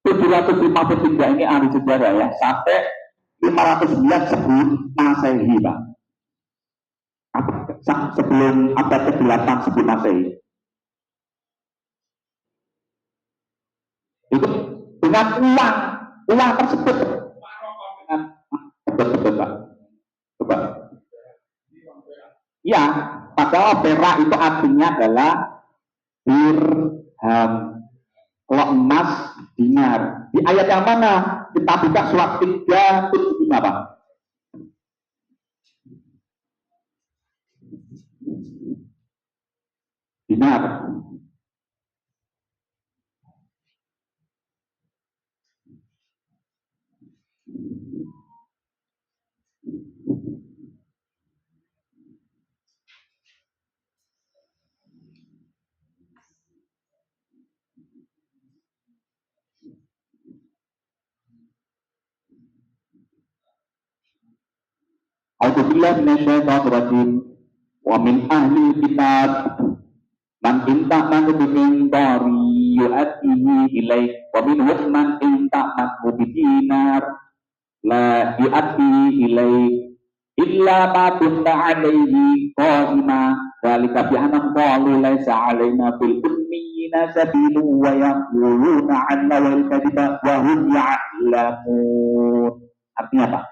753 ini ahli sejarah ya, sampai 509 sebelum Masehi Pak. Sebelum abad ke-8 sebelum Masehi. Itu dengan uang tersebut dengan betul Pak. Coba. Ya, padahal perak itu artinya adalah dirham. Kalau emas dinar. Di ayat yang mana? kita buka surat 375 Pak. Dinar. A'udzubillahi minasyaitonirrajim. Wa min ahli kitab man inta man bimin dari yu'atihi ilaih wa minhum man inta man bidinar la yu'atihi ilaih illa ma kunta alaihi qa'ima dzalika bi annahum qalu laisa alaina fil ummiyina sabilu wa yaquluna 'ala wal kadhiba wa hum ya'lamun. Artinya apa?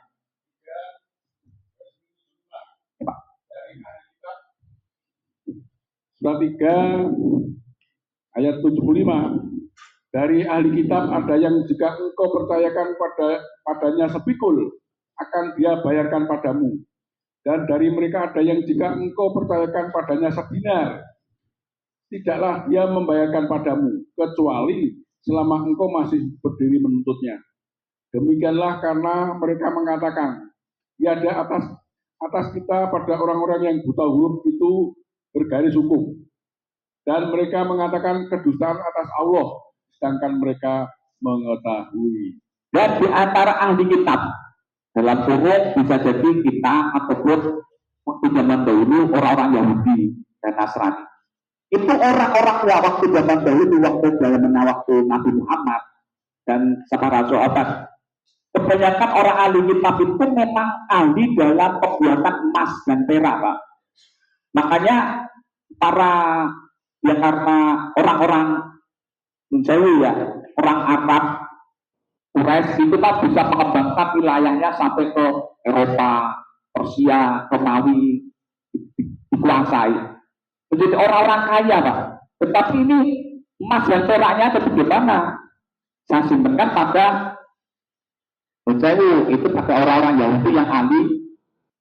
Surat 3 ayat 75. Dari ahli kitab ada yang jika engkau percayakan padanya sepikul, akan dia bayarkan padamu. Dan dari mereka ada yang jika engkau percayakan padanya sedinar, tidaklah dia membayarkan padamu, kecuali selama engkau masih berdiri menuntutnya. Demikianlah karena mereka mengatakan, tiada atas kita pada orang-orang yang buta huruf itu bergaris hukum. Dan mereka mengatakan kedustaan atas Allah, sedangkan mereka mengetahui. Dan di antara ahli kitab, dalam kurung bisa jadi kita ataupun waktu zaman dahulu orang-orang Yahudi dan Nasrani. Itu orang-orang waktu zaman dahulu, waktu Nabi Muhammad dan para sahabat. Kebanyakan orang ahli kitab itu memang ahli dalam pembuatan emas dan perak, Pak. Makanya karena orang-orang orang Arab Quraisy itu kan bisa mengembangkan wilayahnya sampai ke Eropa, Persia, Romawi, dikuasai. Menjadi orang-orang kaya, Pak. Tetapi ini emas dan peraknya itu bagaimana? Saya simpankan pada itu pada orang-orang Yahudi yang ahli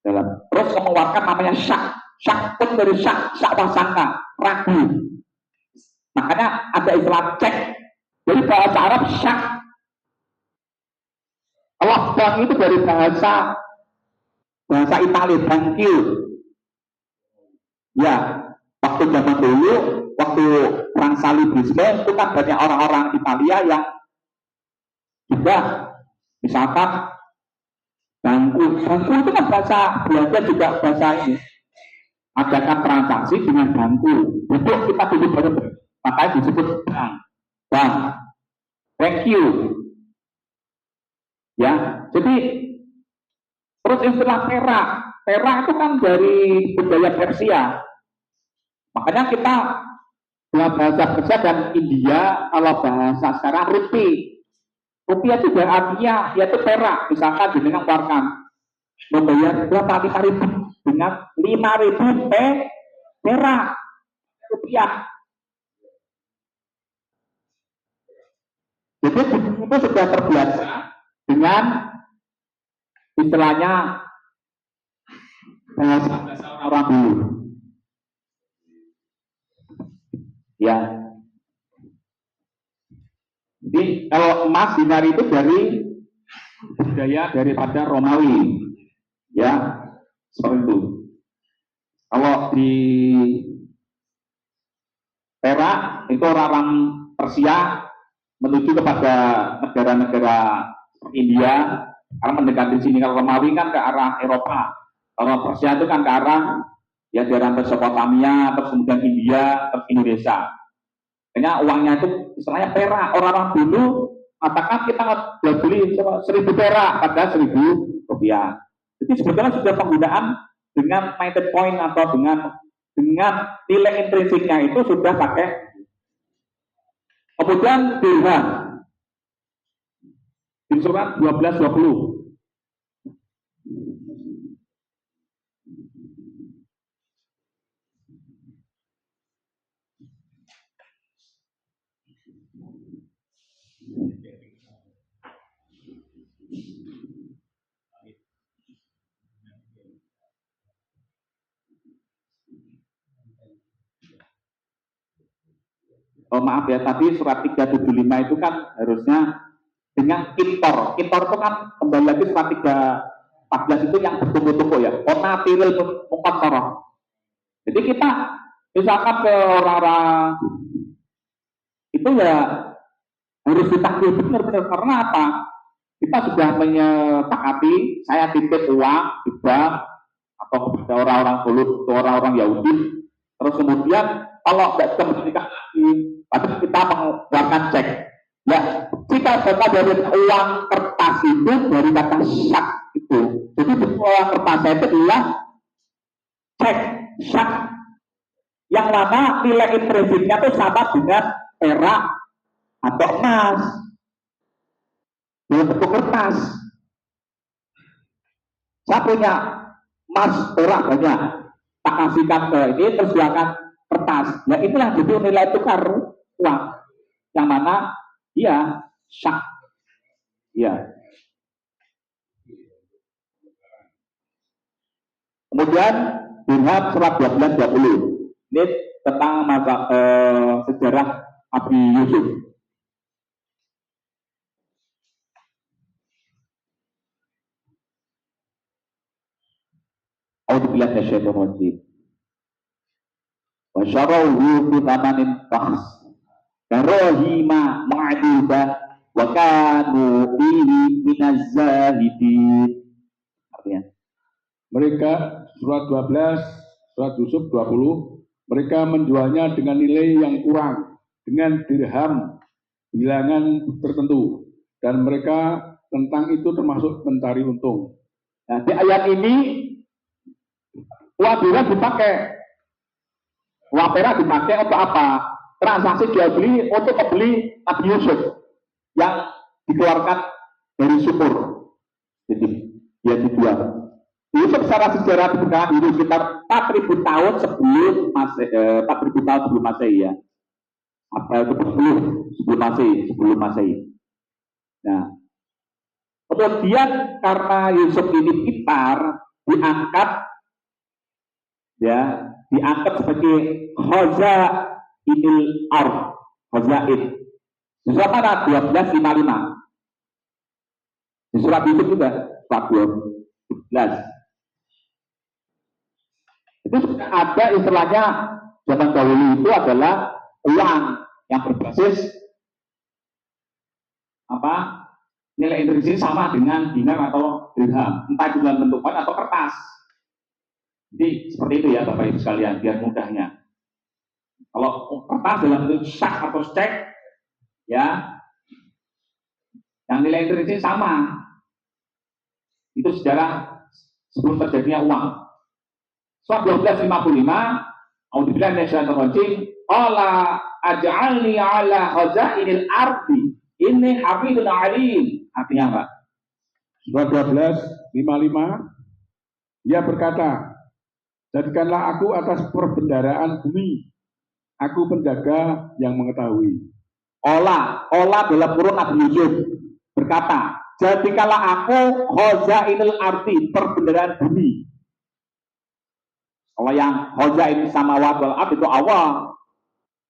dalam. Terus mengeluarkan namanya syak pun dari syak wasangka, ragu. Makanya ada istilah cek. Jadi bahasa Arab syak. Bank itu dari bahasa Italia, bankil. Ya, waktu zaman dulu, waktu perang salibisme itu kan banyak orang-orang Italia yang juga misalkan bangku itu kan bahasa Belanda juga bahasa ini. Adakan transaksi dengan bangku. Untuk kita duduk bareng, makanya disebut bank. Thank you. Ya, jadi terus istilah perak itu kan dari budaya Persia. Makanya kita dalam bahasa Persia dan India, kalau bahasa sekarang rupiah juga artinya yaitu perak. Misalkan dengan keluarkan membayar berapa 5.000 dengan 5.000 perak rupiah. Jadi itu sudah terbiasa dengan istilahnya bahasa orang dulu. Ya. Jadi kalau emas dinar itu dari budaya daripada Romawi. Ya, seperti itu. Kalau di perak itu orang Persia menuju kepada negara-negara India karena mendekati sini. Kalau Romawi kan ke arah Eropa, kalau Persia itu kan ke arah ya daerah Mesopotamia, terus kemudian India, terus Indonesia. Kayaknya uangnya itu istilahnya perak. Orang-orang dulu katakan kita nggak beli 1.000 perak pada 1.000 rupiah. Jadi sebetulnya sudah penggunaan dengan minded point atau dengan nilai intrinsiknya itu sudah pakai. Kemudian dirham di surat 1220. maaf ya, tadi surat 375 itu kan harusnya dengan kintor. Kintor itu kan kembali lagi surat 314 itu yang bertumbuh-tumbuh ya. Kona tiril muqassarah. Jadi kita misalkan ke orang-orang itu ya harus ditakwil benar-benar, karena apa? Kita sudah menyepakati, saya titip uang di bank atau kepada orang-orang Bulut atau orang-orang Yahudi, terus kemudian kalau tidak bisa menikah lagi, pasti kita mengeluarkan cek. Ya, kita baca dari uang kertas itu dari kata syak itu. Jadi uang kertas itu adalah cek syak, yang mana nilai intrinsiknya itu sama dengan perak atau emas dalam bentuk kertas. Saya punya emas perak banyak, tak kasihkan ke ini, terus dia akan kertas. Ya itulah jadi nilai tukar uang, yang mana dia syak. Ya. Kemudian dirham surat 1220. Ini tentang sejarah Nabi Yusuf. A'udzubillahi minasyaitonir rajim. Wa syarahu fi thamanin fakhs. Karahima ma'dudah wa kanu fihi minaz zahidin. Artinya mereka surat 12, surat Yusuf 20, mereka menjualnya dengan nilai yang kurang, dengan dirham bilangan tertentu, dan mereka tentang itu termasuk mencari untung. Nah, di ayat ini uang dirham dipakai, uang perak dipakai untuk apa? Transaksi jual beli untuk membeli Nabi Yusuf yang dikeluarkan dari sumur. Jadi dia dijual. Yusuf secara sejarah diperkirakan hidup sekitar 4.000 tahun sebelum Masehi, 4.000 tahun sebelum Masehi ya. Apa itu sebelum Masehi. Nah, kemudian karena Yusuf ini pintar, diangkat sebagai khazainil ardh, khazain. Di surat mana? 1255. Di surat itu juga surat 12. Itu sudah ada istilahnya zaman dahulu, itu adalah uang yang berbasis apa? Nilai intrinsik sama dengan dinar atau dirham, entah itu dalam bentuk koin atau kertas. Jadi seperti itu ya Bapak Ibu sekalian, biar mudahnya. Kalau kertas dalam bentuk syak atau cek, ya, yang nilai intrinsik sama. Itu sejarah sebelum terjadinya uang. Surat 1255, A'udzubillahi minasyaitonir rajim, qala aj'alni 'ala khazainil ardi inni hafidun 'alim. Artinya apa? Surat 1255, dia berkata, jadikanlah aku atas perbendaharaan bumi, aku penjaga yang mengetahui. Ola dalam kurung Nabi Yusuf berkata, jadikanlah aku khazainil ardi, perbendaharaan bumi. Kalau yang khazain samawati wal ardh itu Allah,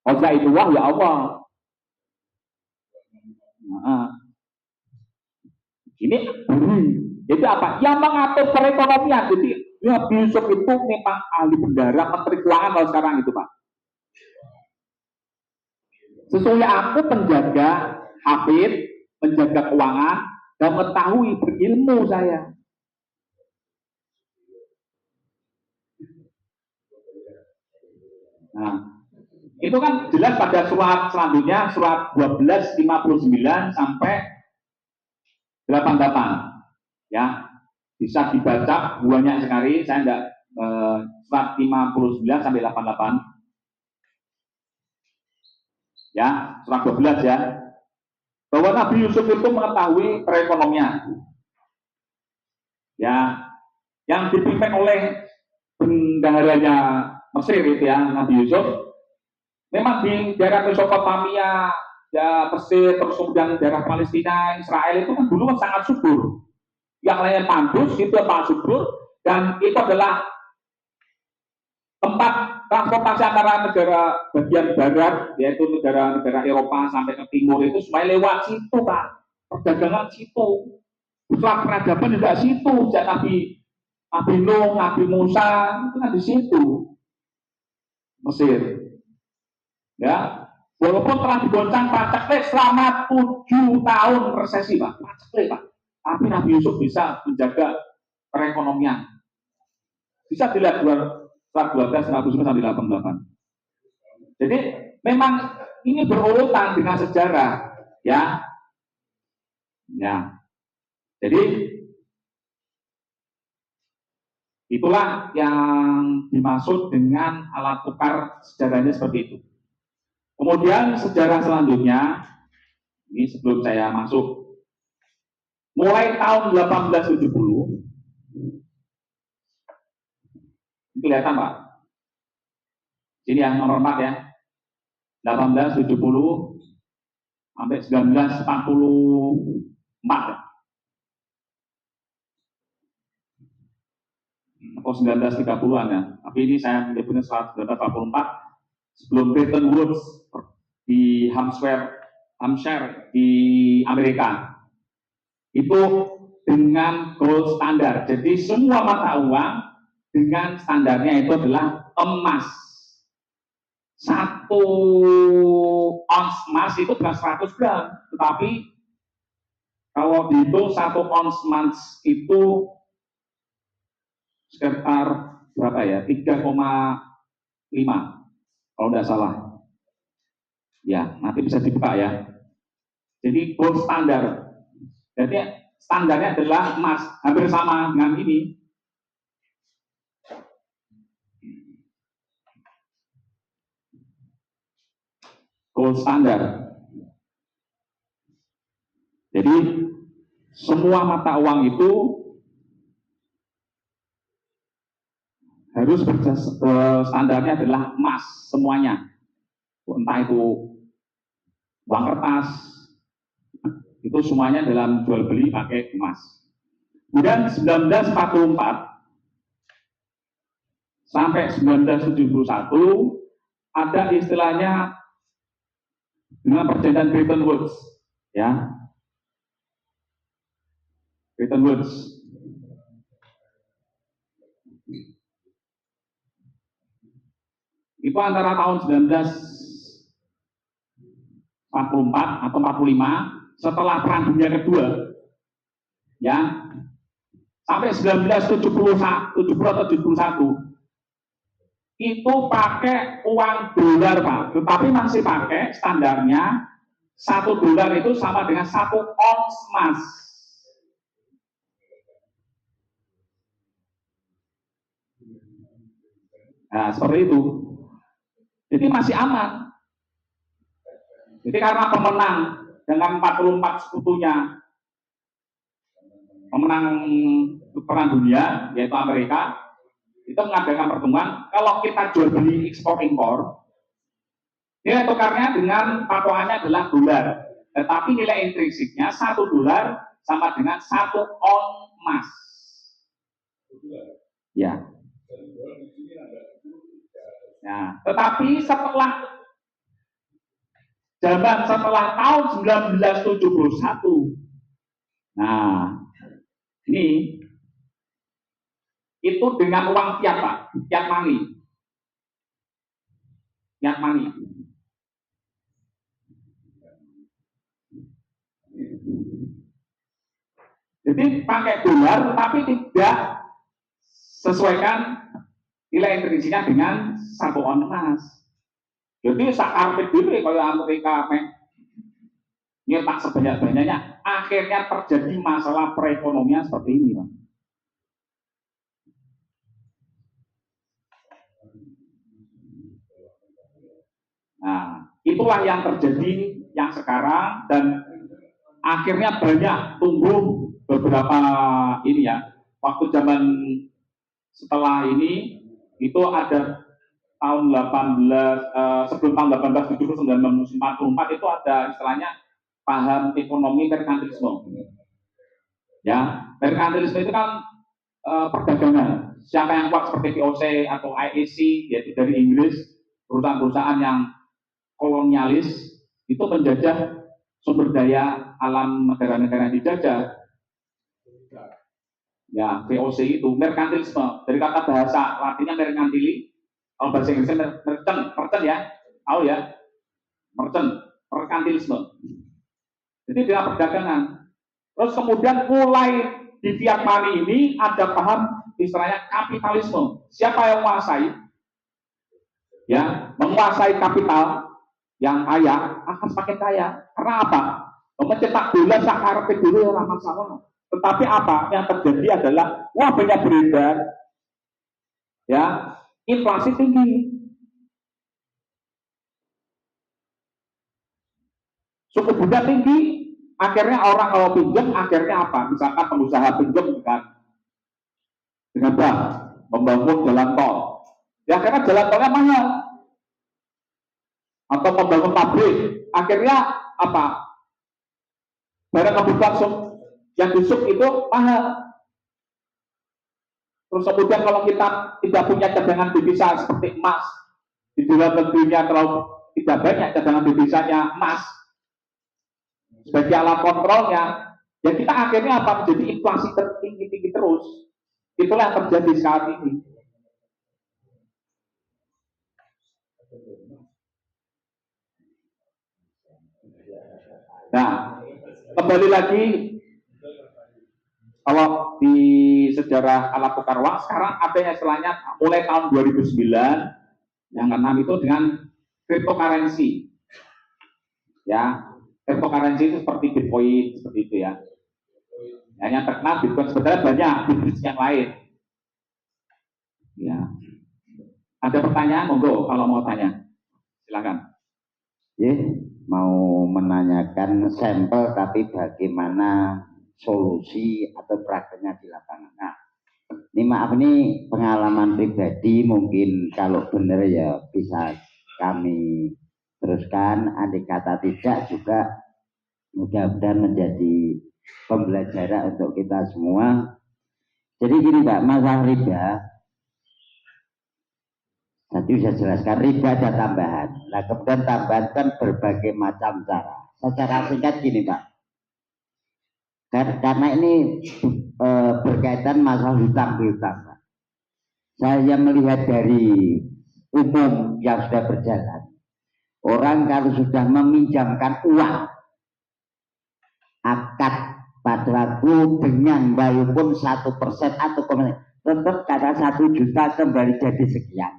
khazainullah ya Allah. Nah, ini itu apa? Yang mengatur perekonomian. Jadi Nabi Yusuf itu memang ahli bendahara, menteri keuangan kalau sekarang itu Pak. Sesungguhnya aku penjaga hafid, penjaga keuangan, dan mengetahui, berilmu saya. Nah, itu kan jelas pada surat selanjutnya, surat 1259 sampai 88. Ya, bisa dibaca banyak sekali. Saya enggak surat 59 sampai 88. Ya, surat 12 ya. Bahwa Nabi Yusuf itu mengetahui perekonomian. Ya, yang dipimpin oleh bendaharanya Mesir itu ya, Nabi Yusuf. Memang di daerah Mesopotamia, ya Mesir, terus kemudian daerah Palestina, Israel itu kan dulu sangat subur. Yang lainnya tandus, itu sangat subur, dan itu adalah tempat transportasi antara negara bagian barat, yaitu negara-negara Eropa sampai ke timur itu supaya lewat situ, Pak. Perdagangan situ. Islam peradaban juga situ. Sejak Nabi Nuh, Nabi Musa, itu kan di situ. Mesir. Ya, walaupun telah digoncang paceklik selama 7 tahun resesi, Pak. Paceklik, Pak. Tapi Nabi Yusuf bisa menjaga perekonomian. Bisa dilihat 12 sampai 88. Jadi memang ini berurutan dengan sejarah, ya. Ya. Jadi itulah yang dimaksud dengan alat tukar sejarahnya seperti itu. Kemudian sejarah selanjutnya, ini sebelum saya masuk, mulai tahun 1870, ini kelihatan Pak, ini yang nomor 4 ya, 1870 sampai 1944 ya. Atau 1930-an ya, tapi ini saya menyebutnya 1944, sebelum Bretton Woods di Hampshire di Amerika. Itu dengan gold standar. Jadi semua mata uang dengan standarnya itu adalah emas. 1 ons emas itu bukan 100 gram, tetapi kalau dihitung 1 ons emas itu sekitar berapa ya? 3,5 kalau tidak salah. Ya, nanti bisa dibuka ya. Jadi gold standar. Jadi standarnya adalah emas, hampir sama dengan ini. Gold standar. Jadi semua mata uang itu harus standarnya adalah emas semuanya. Entah itu uang kertas, itu semuanya dalam jual beli pakai emas. Kemudian 1944 sampai 1971 ada istilahnya dengan perjanjian Bretton Woods, ya. Bretton Woods. Itu antara tahun 1944 atau 45 setelah Perang Dunia Kedua, ya, sampai 1970 atau 71 itu pakai uang dolar Pak, tetapi masih pakai standarnya $1 itu sama dengan 1 ons emas. Nah seperti itu. Jadi masih aman. Jadi karena pemenang dengan 44 sekutunya, pemenang Perang Dunia yaitu Amerika, itu mengadakan pertemuan. Kalau kita jual beli ekspor impor, nilai tukarnya dengan patokannya adalah dolar. Tetapi nilai intrinsiknya $1 sama dengan 1 ons emas. Ya. Nah, tetapi setelah tahun 1971, nah ini itu dengan uang fiat Pak, fiat money. Jadi pakai dolar tapi tidak sesuaikan nilai intrinsiknya dengan 1 ons emas. Jadi sakarpet dulu kalau Amerika nyetak sebanyak-banyaknya, akhirnya terjadi masalah perekonomian seperti ini, Pak. Nah, itulah yang terjadi yang sekarang, dan akhirnya banyak tumbuh beberapa ini ya. Waktu zaman setelah ini itu ada tahun sebelum tahun 1870 1944 itu ada istilahnya paham ekonomi merkantilisme. Ya, merkantilisme itu kan perdagangan. Siapa yang kuat seperti VOC atau IEC, yaitu dari Inggris, perusahaan-perusahaan yang kolonialis itu menjajah sumber daya alam negara-negara yang dijajah. Ya, VOC itu merkantilisme, dari kata bahasa Latinnya merkantili, kalau bahasa Inggrisnya merchant ya, tahu ya, merkantilisme. Jadi dia perdagangan. Terus kemudian mulai di fiat money ini ada paham istilahnya kapitalisme. Siapa yang menguasai? Ya, menguasai kapital yang kaya akan semakin kaya. Karena apa? Mencetak bola sakarepe dulu ya masalah. Tetapi apa yang terjadi adalah wah banyak beredar, ya inflasi tinggi, suku bunga tinggi, akhirnya orang kalau pinjam akhirnya apa? Misalkan pengusaha pinjam dengan bank membangun jalan tol, ya karena jalan tolnya mahal, atau membangun pabrik, akhirnya apa? Barang kebutuhan yang disuk itu mahal. Terus kemudian kalau kita tidak punya cadangan devisa seperti emas, di dalam negerinya kalau tidak banyak cadangan devisanya emas sebagai alat kontrolnya, ya kita akhirnya apa? Menjadi inflasi tinggi terus. Itulah yang terjadi saat ini. Nah, kembali lagi kalau di sejarah alat tukar uang sekarang ada yang istilahnya mulai tahun 2009 yang keenam itu dengan cryptocurrency. Ya, cryptocurrency itu seperti Bitcoin seperti itu ya. Yang terkenal Bitcoin, sebenarnya banyak bisnis yang lain. Ya. Ada pertanyaan, monggo kalau mau tanya. Silakan. Ya, mau menanyakan sampel tapi bagaimana solusi atau prakteknya di lapangan. Nah, ini maaf ini pengalaman pribadi, mungkin kalau benar ya bisa kami teruskan, andai kata tidak juga mudah-mudahan menjadi pembelajaran untuk kita semua. Jadi gini Pak, masalah riba nanti bisa jelaskan, riba ada tambahan. Nah kemudian tambahan kan berbagai macam cara. Secara singkat gini Pak, karena ini berkaitan masalah hutang piutang. Saya melihat dari umum yang sudah berjalan, orang kalau sudah meminjamkan uang akad pada waktu dengan walaupun 1% atau tetap kata 1 juta kembali jadi sekian.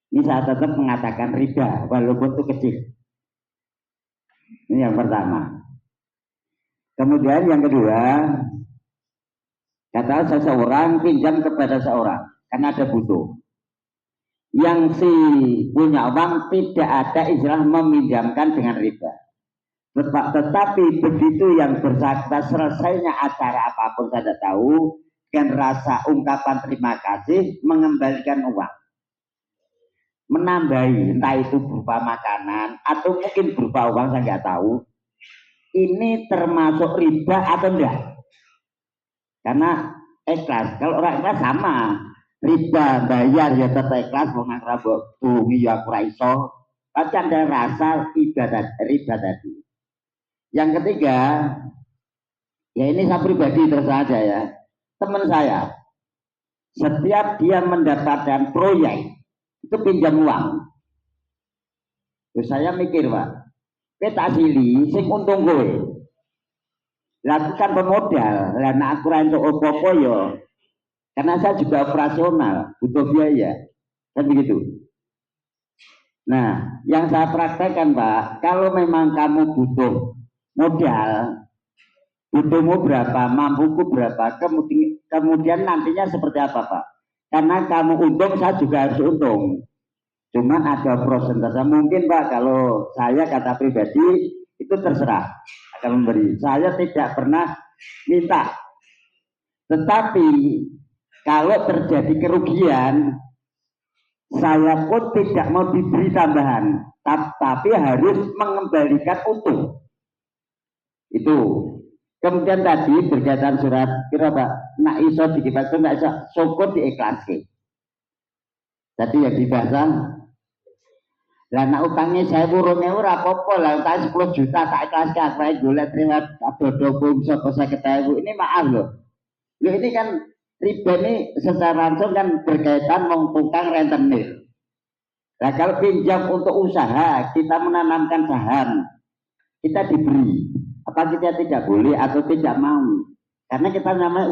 Ini saya tetap mengatakan riba walaupun itu kecil. Ini yang pertama. Kemudian yang kedua, kata seseorang pinjam kepada seorang karena ada butuh. Yang si punya uang tidak ada istilah meminjamkan dengan riba. Tetapi begitu yang bersangkutan selesainya acara apapun saya tidak tahu, dengan rasa ungkapan terima kasih mengembalikan uang, menambahi entah itu berupa makanan atau mungkin berupa uang, saya nggak tahu. Ini termasuk riba atau enggak? Karena ikhlas, kalau orang ikhlas sama, riba bayar ya tetap ikhlas, mau ngakrabok tuh ya kurang iso, tapi ada rasa riba tadi. Yang ketiga, ya ini saya pribadi terus saja ya, teman saya, setiap dia mendapatkan proyek itu pinjam uang. Terus saya mikir Pak, kita asili sing untung gue, lakukan pemodal, karena aku untuk opo-opo yo, karena saya juga operasional, butuh biaya, kan begitu. Nah, yang saya praktekkan Pak, kalau memang kamu butuh modal, butuhmu berapa, mampuku berapa, kemudian nantinya seperti apa Pak? Karena kamu untung, saya juga harus untung. Cuman ada prosentase mungkin Pak, kalau saya kata pribadi itu terserah akan memberi. Saya tidak pernah minta. Tetapi kalau terjadi kerugian, saya pun tidak mau diberi tambahan, tapi harus mengembalikan utuh. Itu. Kemudian tadi berkaitan surat kira Pak, nak iso dikipas nak iso syukur diikhlaski. Tadi yang dibahas lah nak utangnya saya burungnya ora apa-apa lah utang 10 juta tak ikhlaskan saya golek terima dodo sapa 50.000 ini maaf loh. Loh ini kan riba ini secara langsung kan berkaitan tukang rentenir. Nah kalau pinjam untuk usaha kita menanamkan saham kita diberi apa kita tidak boleh atau tidak mau karena kita namanya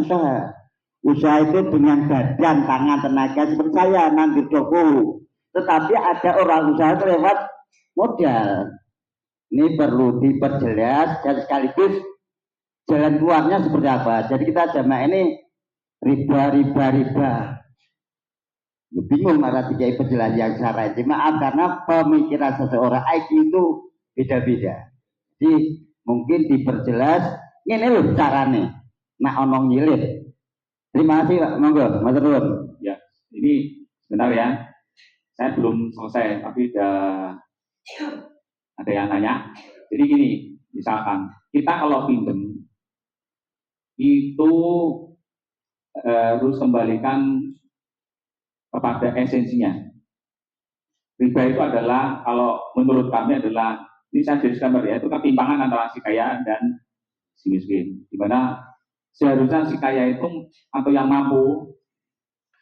usaha itu dengan badan tangan tenaga seperti saya nanti toko tetapi ada orang usaha lewat modal ini perlu diperjelas dan sekaligus jalan keluarnya seperti apa jadi kita jamaah ini riba bingung malah tiga penjelasan yang syar'i maaf karena pemikiran seseorang IQ itu beda-beda jadi mungkin diperjelas ini loh caranya nak onong nyilih terima kasih Pak monggo Mas Run ya ini sebentar ya saya belum selesai tapi ada yang nanya jadi gini misalkan kita kalau pinjam itu harus kembalikan kepada esensinya riba itu adalah kalau menurut kami adalah ini saya disclaimer ya itu ketimpangan antara si kaya dan si miskin di mana seharusnya si kaya itu atau yang mampu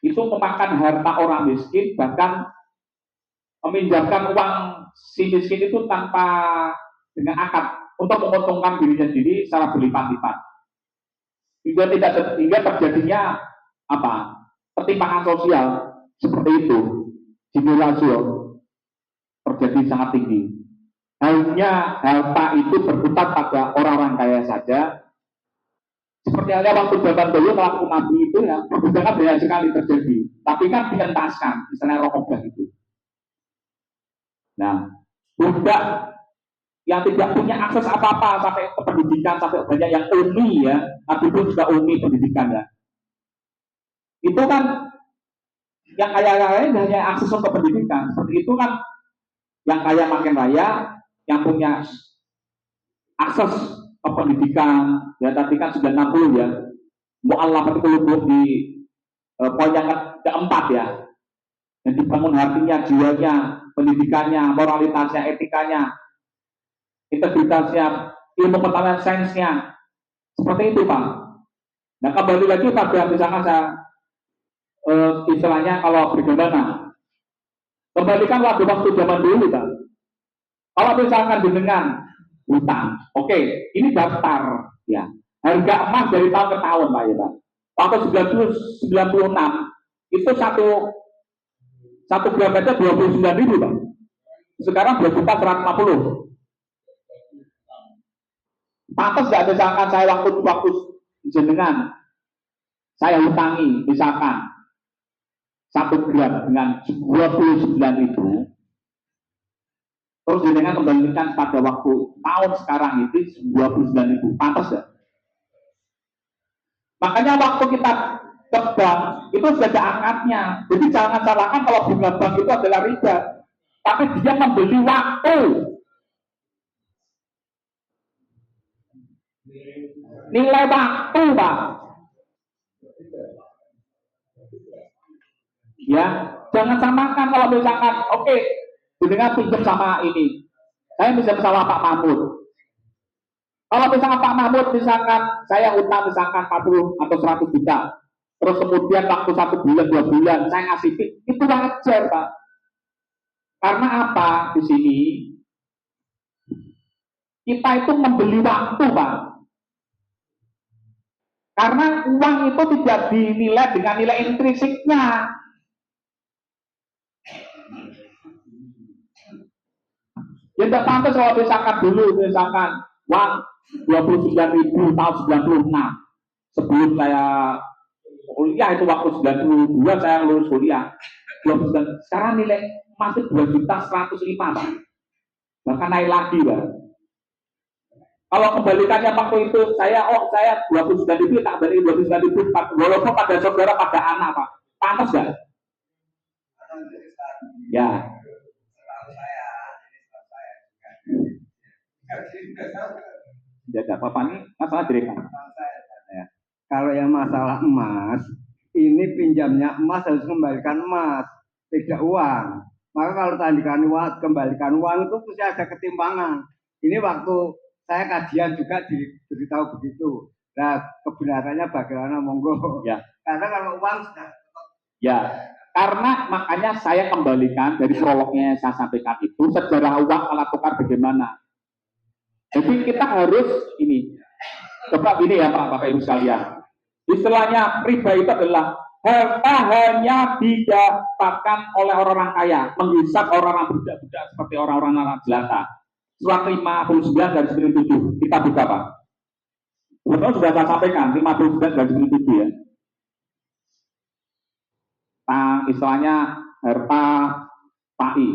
itu memakan harta orang miskin bahkan meminjamkan uang si miskin itu tanpa dengan akad untuk menguntungkan dirinya sendiri secara berlipat-lipat hingga terjadinya apa ketimpangan sosial seperti itu Gini rasio terjadi sangat tinggi hanya harta itu berputar pada orang-orang kaya saja seperti halnya waktu zaman dulu waktu Nabi itu ya perbudakan banyak sekali terjadi tapi kan dientaskan misalnya rokok itu nah budak yang tidak punya akses apa-apa sampai ke pendidikan sampai banyak yang umi ya tapi pun juga umi pendidikan ya itu kan yang kaya-kaya hanya akses untuk pendidikan seperti itu kan yang kaya makin raya yang punya akses ke pendidikan ya tadi kan sudah 60 ya mu'allafat qulub di poin yang keempat ya yang dibangun hatinya, jiwanya, pendidikannya, moralitasnya, etikanya integritasnya, ilmu pengetahuan sainsnya seperti itu Pak nah kembali lagi pada misalkan saya istilahnya kalau bagaimana kembalikan waktu zaman dulu Pak kalau misalkan dengan hutang oke, ini daftar ya harga emas dari tahun ke tahun Pak ya Pak waktu 1996 itu satu gram aja 29.000 Pak sekarang 2.150 pantas nggak misalkan saya waktu jenengan saya hutangi misalkan 1 gram dengan 29.000 terus jenengan kembalikan pada waktu tahun sekarang itu 29.000 pantas nggak? Makanya waktu kita ke bank itu sudah ada angkatnya jadi jangan salahkan kalau bunga bank itu adalah riba tapi dia membeli waktu nilai waktu Pak ya jangan samakan kalau misalkan oke dengan pinjam sama ini saya pinjam sama Pak Mahmud kalau misalkan Pak Mahmud misalkan saya utang misalkan 40 atau 100 juta terus kemudian waktu 1 bulan 2 bulan saya ngasih itu wajar Pak karena apa di sini kita itu membeli waktu Pak karena uang itu tidak dinilai dengan nilai intrinsiknya ya tidak pantas kalau misalkan dulu misalkan uang 29.000 tahun 96 sebelum saya kuliah itu waktu 92 saya lulus kuliah 29 sekarang nilai masih 2.105 Pak bahkan naik lagi Pak kalau kembalikannya waktu itu saya 29.000 tak balik 29.000 walaupun pada saudara pada anak Pak pantas gak? Ya tidak ada apa-apa, ini masalah direkam. Ya. Kalau yang masalah emas, ini pinjamnya emas harus kembalikan emas, tidak uang. Maka kalau tandingan uang, kembalikan uang itu pasti ada ketimpangan. Ini waktu saya kajian juga diberitahu begitu. Nah, kebenarannya bagaimana, monggo. Ya. Karena kalau uang sudah. Ya, karena makanya saya kembalikan dari prolognya yang saya sampaikan itu, sejarah uang alat tukar bagaimana. Jadi kita harus ini, coba ini ya Pak, Bapak Ibu sekalian. Istilahnya riba itu adalah harta hanya didapatkan oleh orang-orang kaya, menghisap orang-orang budak-budak seperti orang-orang anak jelata. Surat 59 dari 97, kita buka Pak. Betul sudah saya sampaikan, 59 dari 97 ya. Istilahnya harta PAI.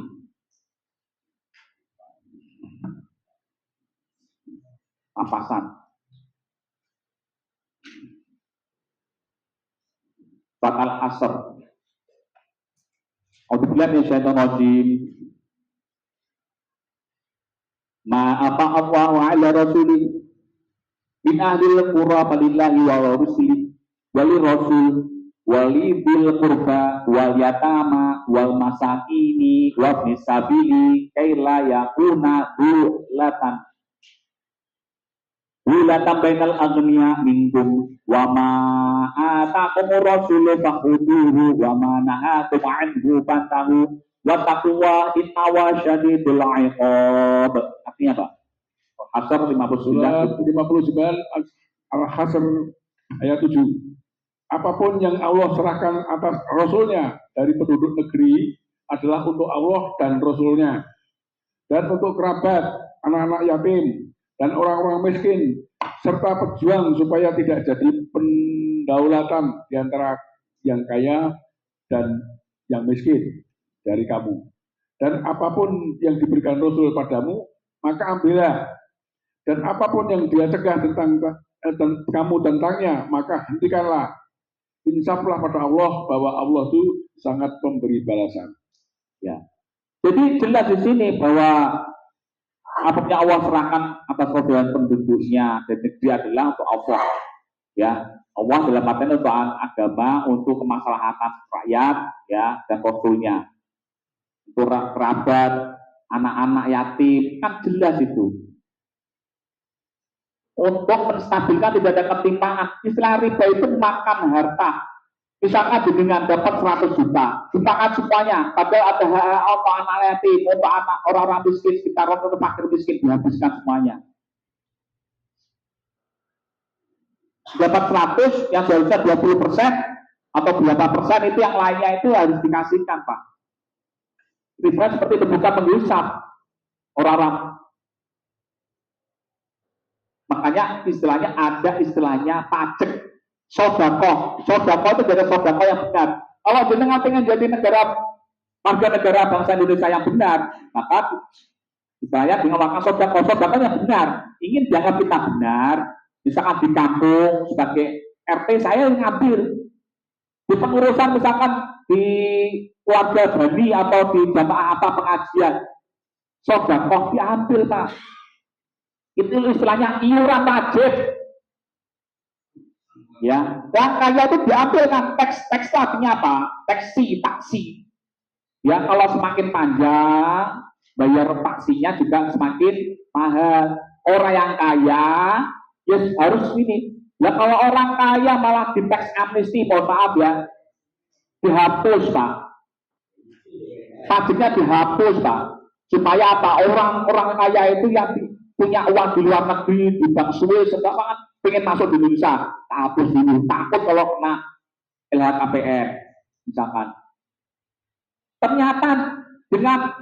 Pampasan. Bakal asr. Auzubillahi minasyaitonir rajim. Ma apa Allah ala rasuli min ahlil qura falillahi wa rusuli wali rasul wali bil qurba wal yatama wal masakini wa ibnis sabili kaila yakuna dulatan bainal aghniya minkum wa ma ataqumur rasulu faquduhu wa ma nahakum anhu fantahu wa taqwa inna wa syadidul iqab. Artinya Pak, Al-Hasr 59 Al-Hasr ayat 7. Apapun yang Allah serahkan atas Rasulnya dari penduduk negeri adalah untuk Allah dan Rasulnya, dan untuk kerabat, anak-anak yatim, dan orang-orang miskin, serta pejuang supaya tidak jadi pendaulatan di antara yang kaya dan yang miskin dari kamu. Dan apapun yang diberikan Rasul padamu, maka ambillah. Dan apapun yang dia cegah tentang kamu tentangnya, maka hentikanlah. Insaflah pada Allah bahwa Allah itu sangat pemberi balasan. Ya. Jadi jelas di sini bahwa apa yang Allah serahkan atas kebenaran penduduknya dan negeri adalah untuk Allah. Ya, Allah dalam artian untuk agama, untuk kemaslahatan rakyat, ya, dan Rasulnya. Untuk kerabat, anak-anak yatim, kan jelas itu. Untuk menstabilkan tidak ada ketimpangan. Istilah riba itu makan harta. Misalkan dengan dapat 100 juta, dimakan semuanya. Padahal ada untuk anak yatim, untuk anak orang-orang miskin, sekitar untuk fakir miskin, dihabiskan semuanya. Dapat 100, yang seharusnya 20% atau berapa persen itu yang lainnya itu harus dikasihkan Pak. Riba seperti itu, bukan menghisap orang-orang. Makanya istilahnya ada istilahnya pajak sodako. Sodako itu dari sodako yang benar. Kalau jenengan ingin jadi warga negara bangsa Indonesia yang benar, maka istilahnya dengan melakukan sodako yang benar. Ingin dianggap kita benar, misalkan di kampung sebagai RT saya yang ngambil di pengurusan, misalkan di keluarga Bani atau di jamaah apa pengajian, sodako diambil Pak. Itu istilahnya iuran wajib. Ya, dan kaya itu diambil kan teks artinya apa? Taksi. Ya, kalau semakin panjang bayar taksinya juga semakin mahal. Orang yang kaya ya harus ini. Ya kalau orang kaya malah di teks amnesti, mohon maaf ya, dihapus Pak. Pajaknya dihapus Pak. Supaya apa? Orang kaya itu yang punya uang di luar negeri, di bank Swiss, kan pengen masuk di Indonesia, hapus dulu, takut kalau kena LHKPN, misalkan. Ternyata dengan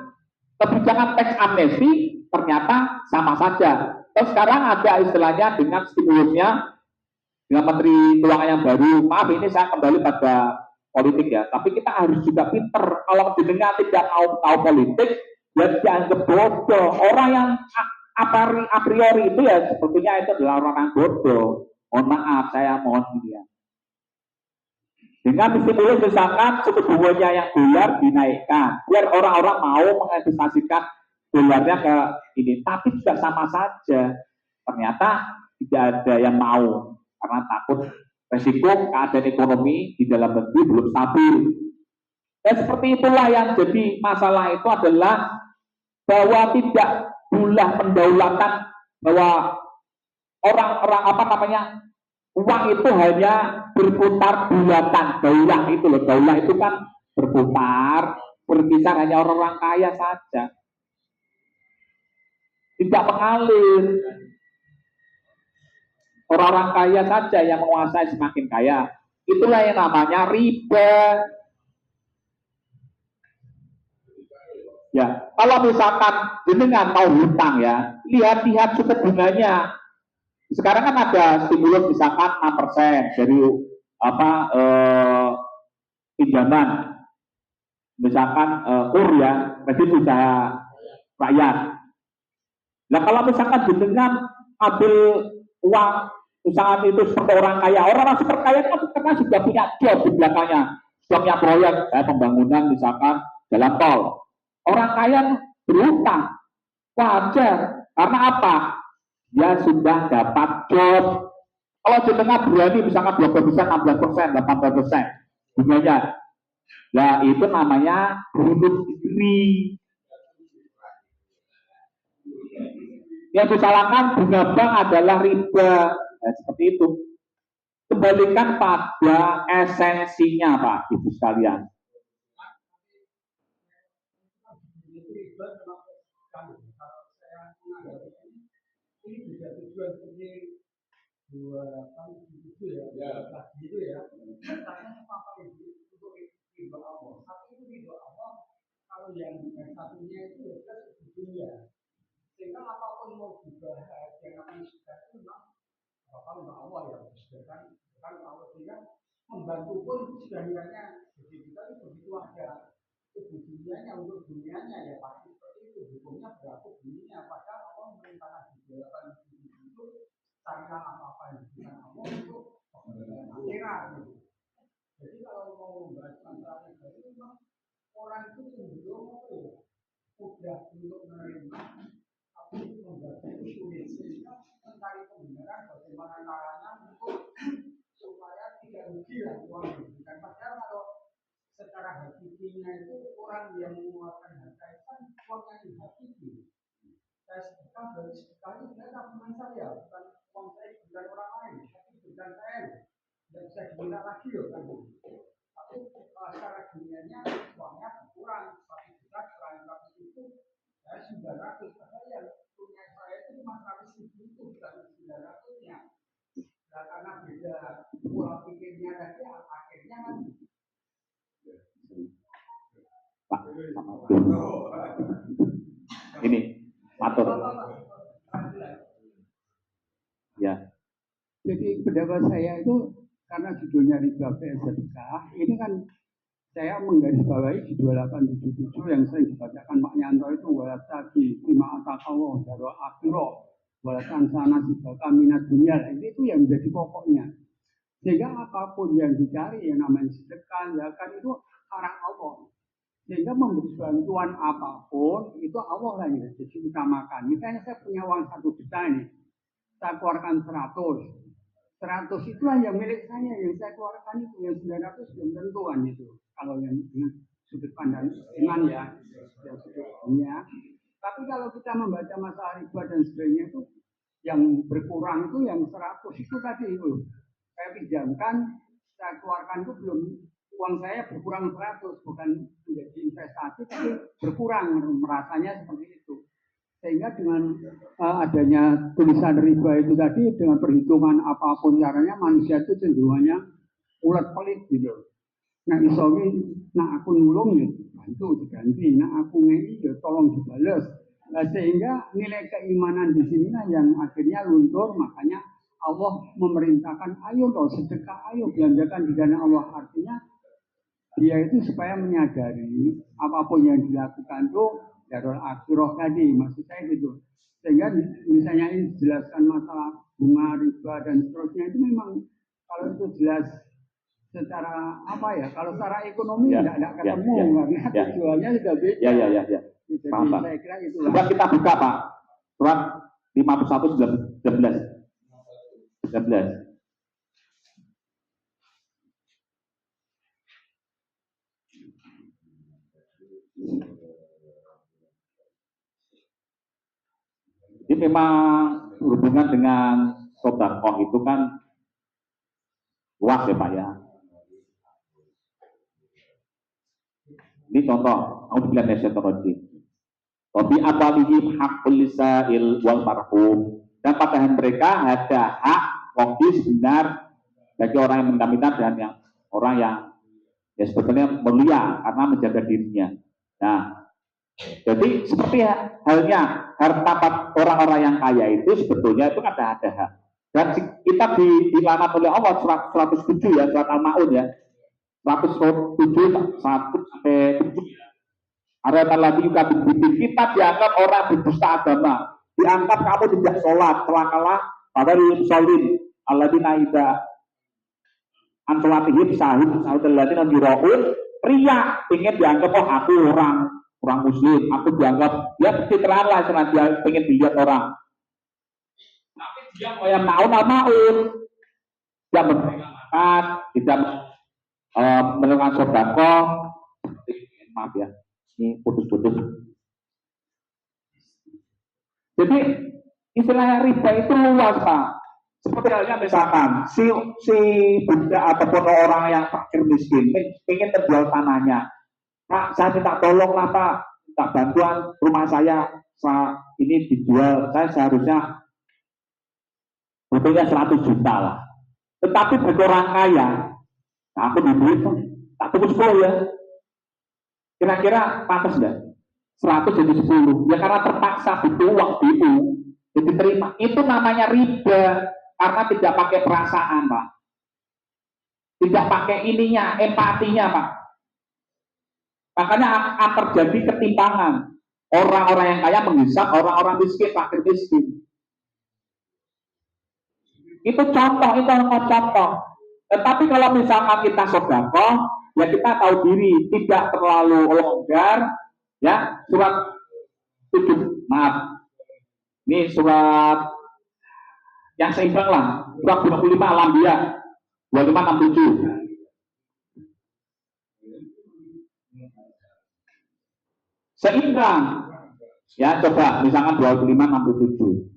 kebijakan teks amnesti, ternyata sama saja. Terus sekarang ada istilahnya dengan stimulusnya, dengan Menteri Keuangan yang baru, maaf ini saya kembali pada politik ya, tapi kita harus juga pinter. Kalau dengan tidak tahu politik, ya dianggap bodoh. Orang yang a priori itu ya sebetulnya itu adalah orang bodoh. Mohon maaf, saya mohon ini ya. Dengan stimulus misalkan suku bunganya yang dolar dinaikkan, biar orang-orang mau menginvestasikan dolarnya ke ini. Tapi juga sama saja. Ternyata tidak ada yang mau karena takut resiko keadaan ekonomi di dalam negeri belum stabil. Dan seperti itulah yang jadi masalah itu adalah bahwa tidak bulah pendaulatan, bahwa orang-orang uang itu hanya berputar bulatan. Daulah itu loh, daulah itu kan berputar, berkisar hanya orang-orang kaya saja, tidak mengalir. Orang-orang kaya saja yang menguasai semakin kaya. Itulah yang namanya riba. Ya, kalau misalkan jenengan mau hutang ya, lihat-lihat suku bunganya. Sekarang kan ada stimulus misalkan 6% dari pinjaman, misalkan KUR ya, kredit usaha rakyat. Nah kalau misalkan jenengan ambil uang usaha itu seperti orang kaya, orang super kaya kan karena sudah punya job di belakangnya, sudah punya proyek pembangunan misalkan jalan tol. Orang kaya berutang, wajar. Karena apa? Dia sudah dapat job. Kalau jenengan berani misalkan 12%, 16%, 18% bunganya, nah itu namanya bunuh diri. Yang disalahkan bunga bank adalah riba. Nah, seperti itu. Kembalikan pada esensinya, Pak, Ibu sekalian. Ini bisa tujuan seperti 287 ya, gitu ya. Katanya apa itu untuk riba Allah. Tapi itu riba Allah kalau yang satunya itu ya sebetulnya. Sehingga apapun mau dibahas yang namanya sudah itu memang kalau nggak Allah ya sudah kan Allah sehingga membantu pun sudah hilangnya jadi kita itu begitu ada kebutuhannya untuk dunianya ya pasti seperti itu hukumnya berlaku dunia padahal Allah memerintahkan di dalam itu carilah apa yang bukan Allah untuk akhirat gitu. Jadi kalau mau membahas masalah itu memang orang itu cenderung udah untuk menerima tapi membaca itu sulit sehingga mencari kebenaran bagaimana caranya untuk supaya tidak rugi lah uang itu. Dan padahal kalau secara hakikinya itu orang yang mengeluarkan harta itu kan uang yang dihakiki. Saya sebutkan dari sekali dia tabungan saya, bukan uang saya bukan orang lain, tapi bukan saya. Tidak bisa digunakan lagi loh kan. Tapi secara dunianya uangnya berkurang, tapi juga selain ratus itu saya 900, padahal yang punya saya itu 500.000 itu bukan 900-nya. Nah, karena beda pola pikirnya tadi akhirnya kan Pak, ini matur. Ya. Jadi pendapat saya itu karena judulnya riba sedekah, ini kan saya menggarisbawahi di 2877 yang sering dibacakan Pak Yanto itu walatagi lima atakawo darul akhirah walatan sana sibaka minat dunia, itu yang menjadi pokoknya. Sehingga apapun yang dicari yang namanya sedekah, zakat itu arah Allah. Sehingga memberi bantuan apapun itu Allah lah yang jadi utamakan. Misalnya saya punya uang 1 juta ini, saya keluarkan 100 itu hanya milik saya, yang saya keluarkan itu yang 900 belum tentu kan itu. Kalau yang dengan sudut pandang iman ya, yang sudut dunia. Tapi kalau kita membaca masalah riba dan sebagainya itu, yang berkurang itu yang 100 itu tadi itu. Saya pinjamkan, saya keluarkan itu belum, uang saya berkurang 100, bukan menjadi investasi, tapi berkurang, merasanya seperti itu. Sehingga dengan adanya tulisan riba itu tadi, dengan perhitungan apapun caranya, manusia itu cenderungannya ulet pelit gitu. Nah isomi, nah aku nulung ya bantu diganti, nah aku ngei ya tolong dibales. Sehingga nilai keimanan di sinilah yang akhirnya luntur, makanya Allah memerintahkan, ayo loh sedekah, ayo belanjakan di dana Allah. Artinya dia itu supaya menyadari apapun yang dilakukan itu darul akhirah tadi, maksud saya gitu. Sehingga misalnya ini dijelaskan masalah bunga, riba dan seterusnya itu memang kalau itu jelas secara apa ya, kalau secara ekonomi tidak ketemu karena tujuannya sudah beda. Ya. Jadi Paham, Pak. saya kira itulah. Coba kita buka Pak surat 51 19. Jadi memang berhubungan dengan sodakoh itu kan luas ya Pak ya. Ini contoh, aku bilang nesyatoroji. Wabi abalihim haqqul lisail wal marhum. Dan pada mereka ada hak logis benar bagi orang yang mendampingi dan yang orang yang ya sebetulnya mulia karena menjaga dirinya. Nah, jadi seperti halnya harta orang-orang yang kaya itu sebetulnya itu ada hak. Dan kita dilamat oleh Allah surat 107 ya, surat Al-Maun ya. 107 1 sampai 7. Ada lagi juga kita dianggap orang berdusta agama, dianggap kamu tidak sholat, celakalah pada salin alladzina idza an sholatihim sahib alladzina yuraun ria, ingin dianggap oh aku orang muslim, aku dianggap ya pencitraan lah karena dia pengen dilihat orang. Tapi dia kayak maun, dia berpegangan, tidak melakukan sedekah, maaf ya. Ini putus-putus. Jadi istilahnya riba itu luas Pak. Seperti halnya misalkan si budak ataupun orang yang fakir miskin ingin terjual tanahnya. Pak, saya minta tolong lah Pak, minta bantuan rumah saya ini dijual. Saya seharusnya butuhnya 100 juta lah. Tetapi bagi orang kaya, nah aku duit tak tunggu 10 ya. Kira-kira pantas enggak? 100 jadi 10. Ya karena terpaksa butuh uang itu. Jadi terima. Itu namanya riba. Karena tidak pakai perasaan, Pak. Tidak pakai ininya, empatinya, Pak. Makanya akan terjadi ketimpangan. Orang-orang yang kaya menghisap orang-orang miskin, fakir miskin. Itu contoh. Tetapi kalau misalkan kita sedekah, ya kita tahu diri, tidak terlalu longgar, ya surat 7, maaf, ini surat yang seimbang lah, surat 25 Al-Anbiya 2567. Seimbang, ya coba misalkan 2567.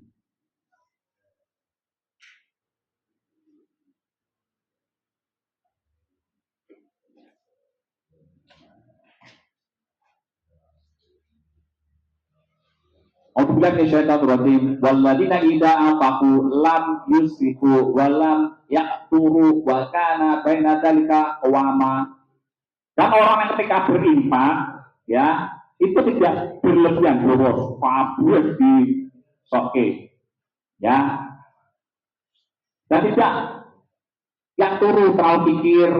Alhamdulillah nisyaitanirrajim walladzina idza anfaqu lam yusrifu wa lam yaqturu wa kana baina dzalika qawama. Dan orang yang ketika berinfak ya itu tidak berlebihan boros, pabrik di soke ya. Dan tidak yang turu terlalu pikir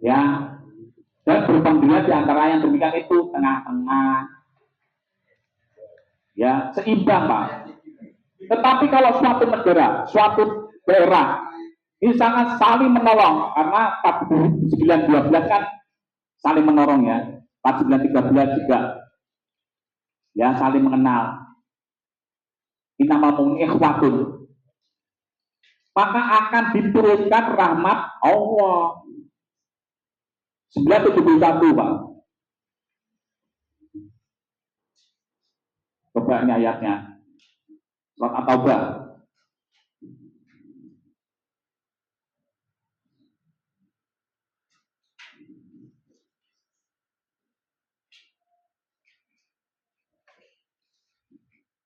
ya. Dan berpendirian di antara yang demikian itu tengah-tengah, ya seimbang Pak. Tetapi kalau suatu negara, suatu daerah ini sangat saling menolong karena 4912 kan saling menolong ya, 4913 juga, ya saling mengenal. Innamal mu'minuna ikhwatun. Maka akan diturunkan rahmat Allah. 971 Pak. Coba ini ayatnya. Surat At-Taubah.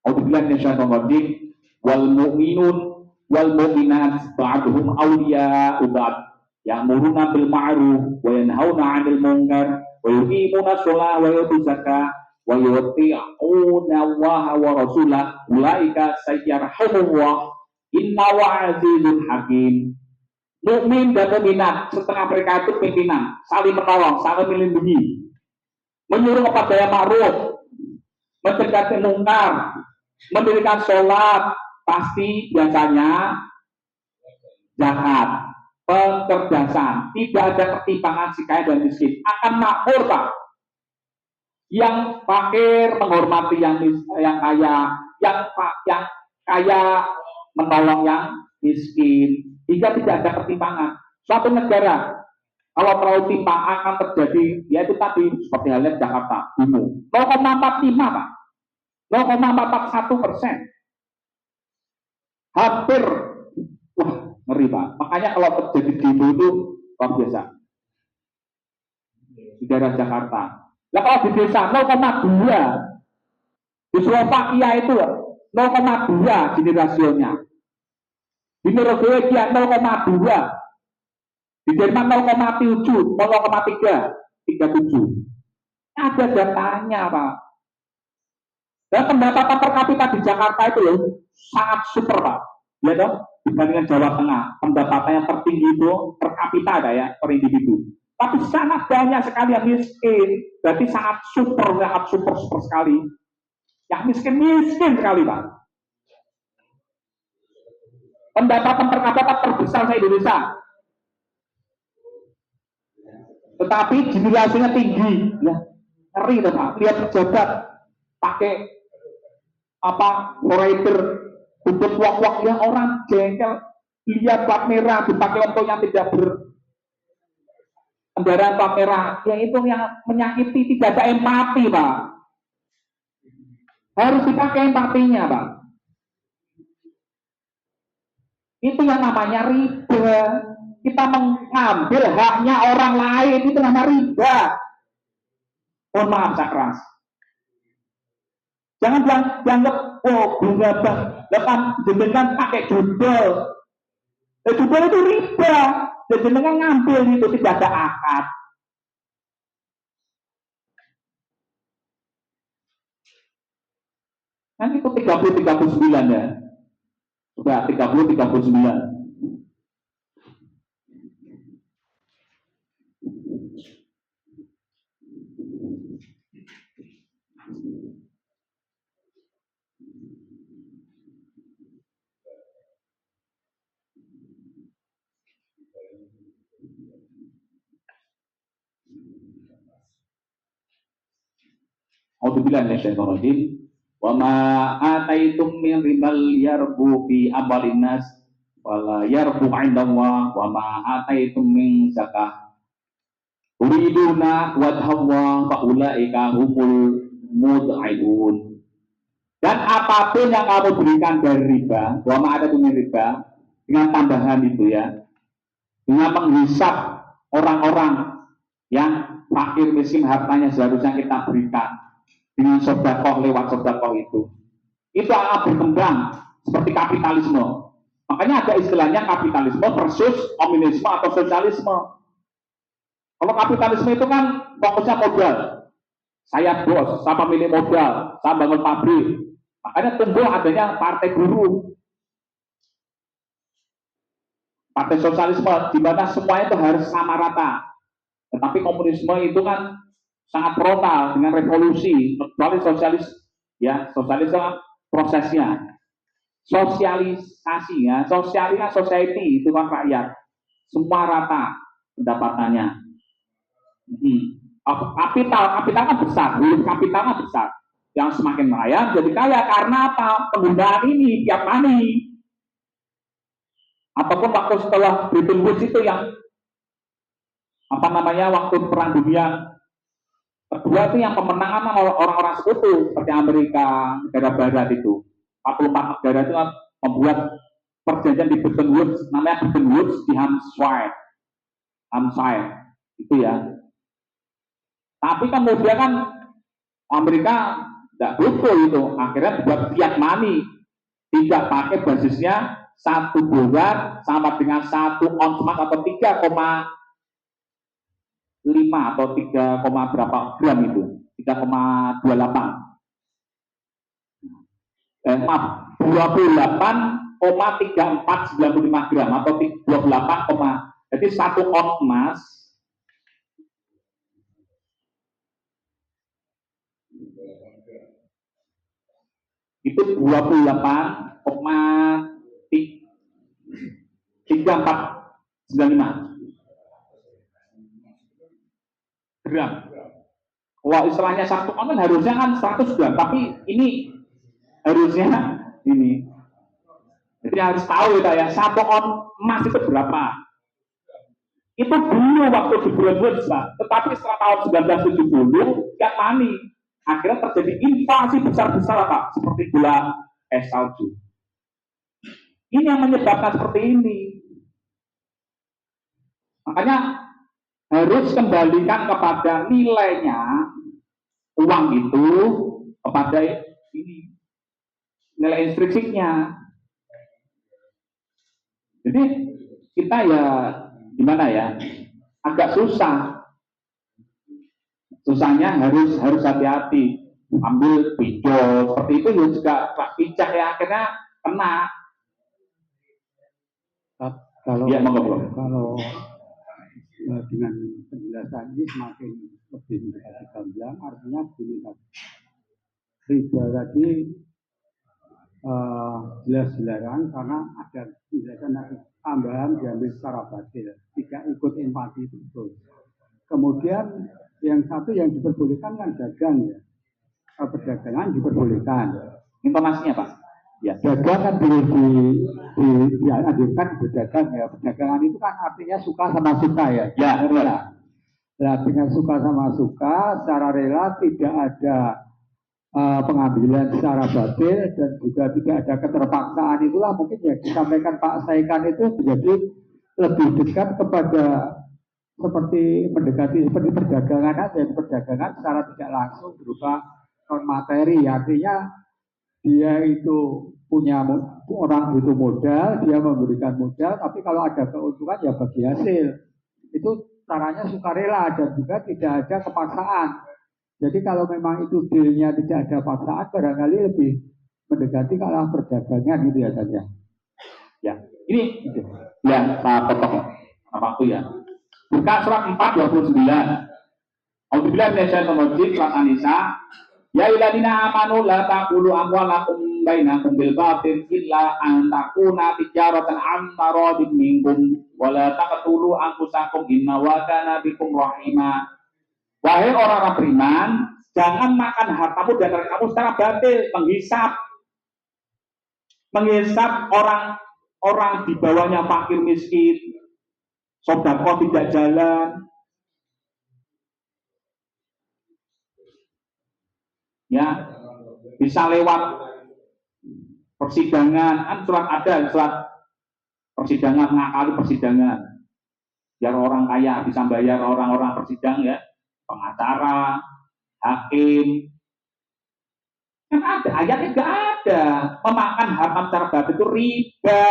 A'udzubillahi minasyaitonir rajim. Wal mu'minun wal mu'minat ba'duhum awliya'u ba'd. Ya'muruna bil ma'ruf wa yanhauna 'anil munkar wa yuqimuna sholata wa yutuna zakata wa yuti'una Allaha wa rasulahu ulaika sayyarhamullah innahu 'azizun hakim. Mukmin dan mukminat setengah mereka itu pimpinan, saling menolong, saling melindungi, menyuruh kepada yang ma'ruf, mencegah munkar, mendirikan sholat, pasti biasanya zakat. Pencerdasan, tidak ada ketimpangan si kaya dan miskin, akan makmur Pak. Yang fakir menghormati yang kaya, yang kaya menolong yang miskin, hingga tidak ada ketimpangan. Suatu negara kalau terlalu timpang akan terjadi, yaitu tadi seperti halnya Jakarta, demo 0,45 Pak, 0,41%, hampir, wah ngeri Pak. Makanya kalau terjadi demo itu luar biasa di daerah Jakarta. Nah kalau di desa 0,2, di Slovakia itu 0,2 gini rasionya, di Norwegia 0,2, di Jerman 0,7, 0,37. Ada datanya Pak. Dan pendapatan per kapita di Jakarta itu loh sangat super Pak. Ya dong, dibandingkan Jawa Tengah, pendapatannya tertinggi itu per kapita ada ya, per individu. Tapi sangat banyak sekali yang miskin. Berarti sangat super sekali. Yang miskin sekali Pak. Pendapatan per kapita terbesar di Indonesia. Tetapi generasinya tinggi. Ya, ngeri tuh Pak. Lihat pejabat pakai operator untuk wak-wak yang orang jengkel. Lihat plat merah dipakai untuk yang tidak kendaraan plat merah. Yang itu yang menyakiti, tidak ada empati Pak. Harus dipakai empatinya Pak. Itu yang namanya riba. Kita mengambil haknya orang lain, itu namanya riba. Mohon maaf saya keras. Jangan dianggap bunga bank, lepas jenengan pakai judul. Judul itu riba. Jenengan ngambil itu tidak ada akad. Kan itu 30-39 ya. Sudah 30-39. Auzubillahi minasyaitonir rajim. Wa ma ataitum min ribal yarbu fi amwalin nas wala yarbu 'indallah wa ma ataitum min zakah uriduna wajhallah fa ulaika humul mud'idun. Dan apapun yang kamu berikan dari riba, wa ma ataitum min riba, dengan tambahan itu ya, dengan menghisap orang-orang yang fakir miskin hartanya seharusnya kita berikan dengan sedekah lewat sedekah itu akan berkembang seperti kapitalisme. Makanya ada istilahnya kapitalisme versus komunisme atau sosialisme. Kalau kapitalisme itu kan fokusnya modal. Saya bos, saya pemilik modal, saya bangun pabrik. Makanya tumbuh adanya partai buruh. Partai sosialisme di mana semuanya itu harus sama rata. Tetapi komunisme itu kan sangat frontal dengan revolusi, kecuali sosialis ya, sosialisme prosesnya. Sosialisasi ya, sosialisasi society itu kan rakyat. Semua rata pendapatannya. Kapital kan besar, kapital kan besar. Yang semakin kaya jadi kaya karena apa? Penggunaan ini tiap hari. Ataupun waktu setelah Bretton Woods itu yang waktu perang dunia kedua itu yang pemenangan orang-orang sekutu seperti Amerika, negara barat itu 44 negara itu membuat perjanjian di Bretton Woods, namanya Bretton Woods di Hampshire itu ya. Tapi kemudian kan Amerika tidak butuh itu, akhirnya buat fiat money, tidak pakai basisnya $1 sama dengan 1 ons emas atau 3,5 atau 3, berapa gram itu 3,28 28,3495 gram atau 28, jadi 1 ons emas itu 28,3495 gram. Wah, istilahnya 1 on kan harusnya kan 100 gram, tapi ini harusnya ini. Jadi harus tahu kita ya, 1 on emas itu berapa. Itu dulu waktu di bulan-bulan besar, tetapi setelah tahun 1970 gak money. Akhirnya terjadi inflasi besar-besar apa? Seperti gula es salju. Ini yang menyebabkan seperti ini. Makanya harus kembalikan kepada nilainya uang itu kepada ini nilai instruksinya. Jadi kita ya gimana ya, agak susah. Susahnya harus hati-hati, ambil pinjol seperti itu juga pijak ya, akhirnya kena. Kalau Ya, kalau dengan penjelasan ini semakin lebih mendekati gamblang, artinya begini kan, riba tadi jelas dilarang karena ada penjelasan tambahan diambil secara batil, tidak ikut empati itu betul. Kemudian yang satu yang diperbolehkan kan dagang ya, perdagangan diperbolehkan. Informasinya Pak? Ya, dagang kan dianjurkan berdagang ya. Perdagangan itu kan artinya suka sama suka ya. Ya, benar. Nah, dengan suka sama suka, secara rela tidak ada pengambilan secara batil dan juga tidak ada keterpaksaan, itulah mungkin yang disampaikan Pak Saikan itu menjadi lebih dekat kepada seperti mendekati seperti perdagangan aja. Perdagangan secara tidak langsung berupa non materi, artinya dia itu punya orang itu modal, dia memberikan modal, tapi kalau ada keuntungan ya bagi hasil. Itu caranya sukarela dan juga tidak ada kepaksaan. Jadi kalau memang itu dealnya tidak ada paksaan, barangkali lebih mendekati kalau perdagangan gitu ya saja. Ya, ini ya Pak potong waktu ya. Buka surat 4:29. Alhamdulillah minasyaitonir rajim, surat An-Nisa. Ya ayyuhalladzina amanu la taqulu amwalakum bainakum bil batil illa an takuna tijaratan an taradin minkum wa la taqtulu anfusakum innallaha kana bikum rahima. Wahai orang-orang beriman, jangan makan hartamu dan kamu secara batil, menghisap orang di bawahnya fakir miskin, sedekah tidak jalan. Ya, bisa lewat persidangan, kan surat persidangan, mengakali persidangan. Biar orang kaya bisa bayar orang-orang persidang ya, pengacara, hakim. Kan ada, ayatnya nggak ada. Memakan harta secara batil itu riba.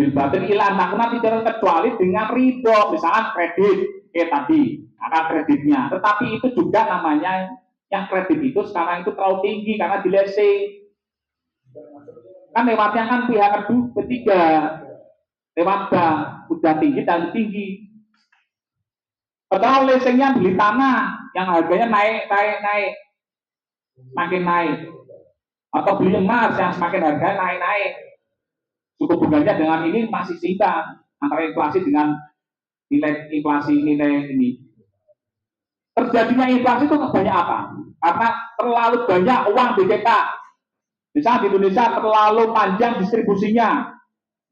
Batin ilan takuna tidak kecuali dengan ridho, misalkan kredit tadi akan kreditnya, tetapi itu juga namanya yang kredit itu sekarang itu terlalu tinggi karena dilesing kan, lewatnya kan pihak ketiga lewat bank udah tinggi dan tinggi, padahal lesingnya beli tanah yang harganya naik makin naik, atau beli emas yang semakin harganya naik suku bunganya dengan ini masih seimbang antara inflasi dengan nilai inflasi nilai ini. Terjadinya inflasi itu banyak apa? Karena terlalu banyak uang dicetak. Misalnya di Indonesia terlalu panjang distribusinya,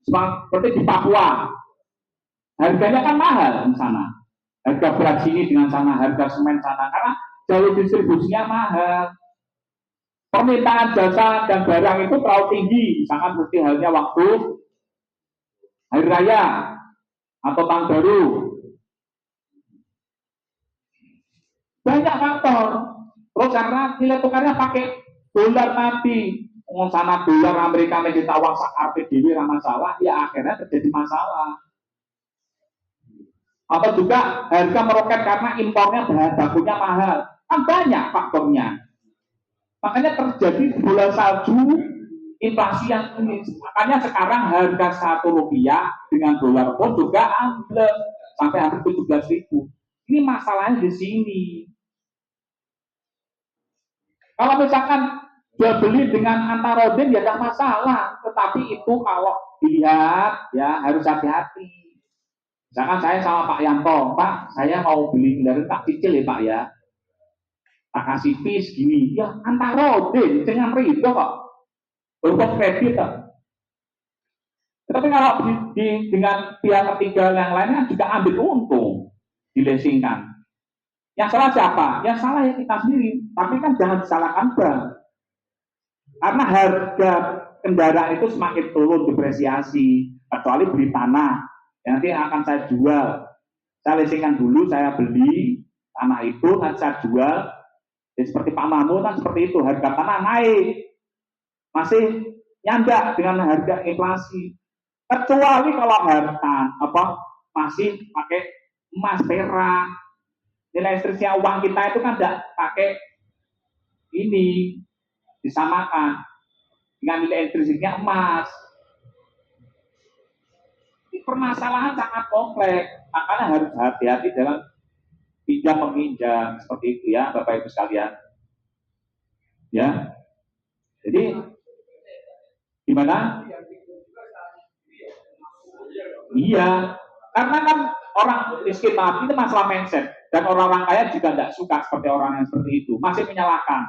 seperti di Papua. Harganya kan mahal di sana. Harga beras sini dengan sana, harga semen sana, karena jalur distribusinya mahal. Permintaan jasa dan barang itu terlalu tinggi, misalkan seperti halnya waktu hari raya atau tahun baru. Banyak faktor. Terus karena nilai tukarnya pakai dolar nanti, sana dolar Amerika ditawar saat PDW masalah, ya akhirnya terjadi masalah. Atau juga harga meroket karena impornya bahan bakunya mahal. Kan banyak faktornya. Makanya terjadi bola salju inflasi yang ini. Makanya sekarang harga Rp1 dengan dolar pun juga ambles sampai hampir 17.000. Ini masalahnya di sini. Kalau misalkan jual beli dengan antarodin ya tidak masalah, tetapi itu kalau dilihat ya harus hati-hati. Misalkan saya sama Pak Yanto, Pak, saya mau beli kendaraan tak cicil ya Pak ya. Tak kasih fee segini, ya antara deh, dengan riba kok. Berubah kredit kok. Tapi kalau dengan pihak ketiga yang lainnya juga ambil untung, dilesingkan. Yang salah siapa? Yang salah ya kita sendiri. Tapi kan jangan disalahkan bank. Karena harga kendaraan itu semakin turun depresiasi, kecuali beli tanah. Nanti akan saya jual. Saya lesingkan dulu, saya beli tanah itu, nanti saya jual. Jadi seperti Pak Mahmud kan seperti itu, harga tanah naik. Masih nyandak dengan harga inflasi. Kecuali kalau harta masih pakai emas perak. Nilai instruksinya uang kita itu kan tidak pakai ini, disamakan dengan nilai intrinsiknya emas. Ini permasalahan sangat kompleks, makanya harus hati-hati dalam pinjam meminjam seperti itu ya, Bapak Ibu sekalian. Ya, jadi gimana? Iya, karena kan orang miskin maaf itu masalah mindset, dan orang-orang kaya juga tidak suka seperti orang yang seperti itu, masih menyalahkan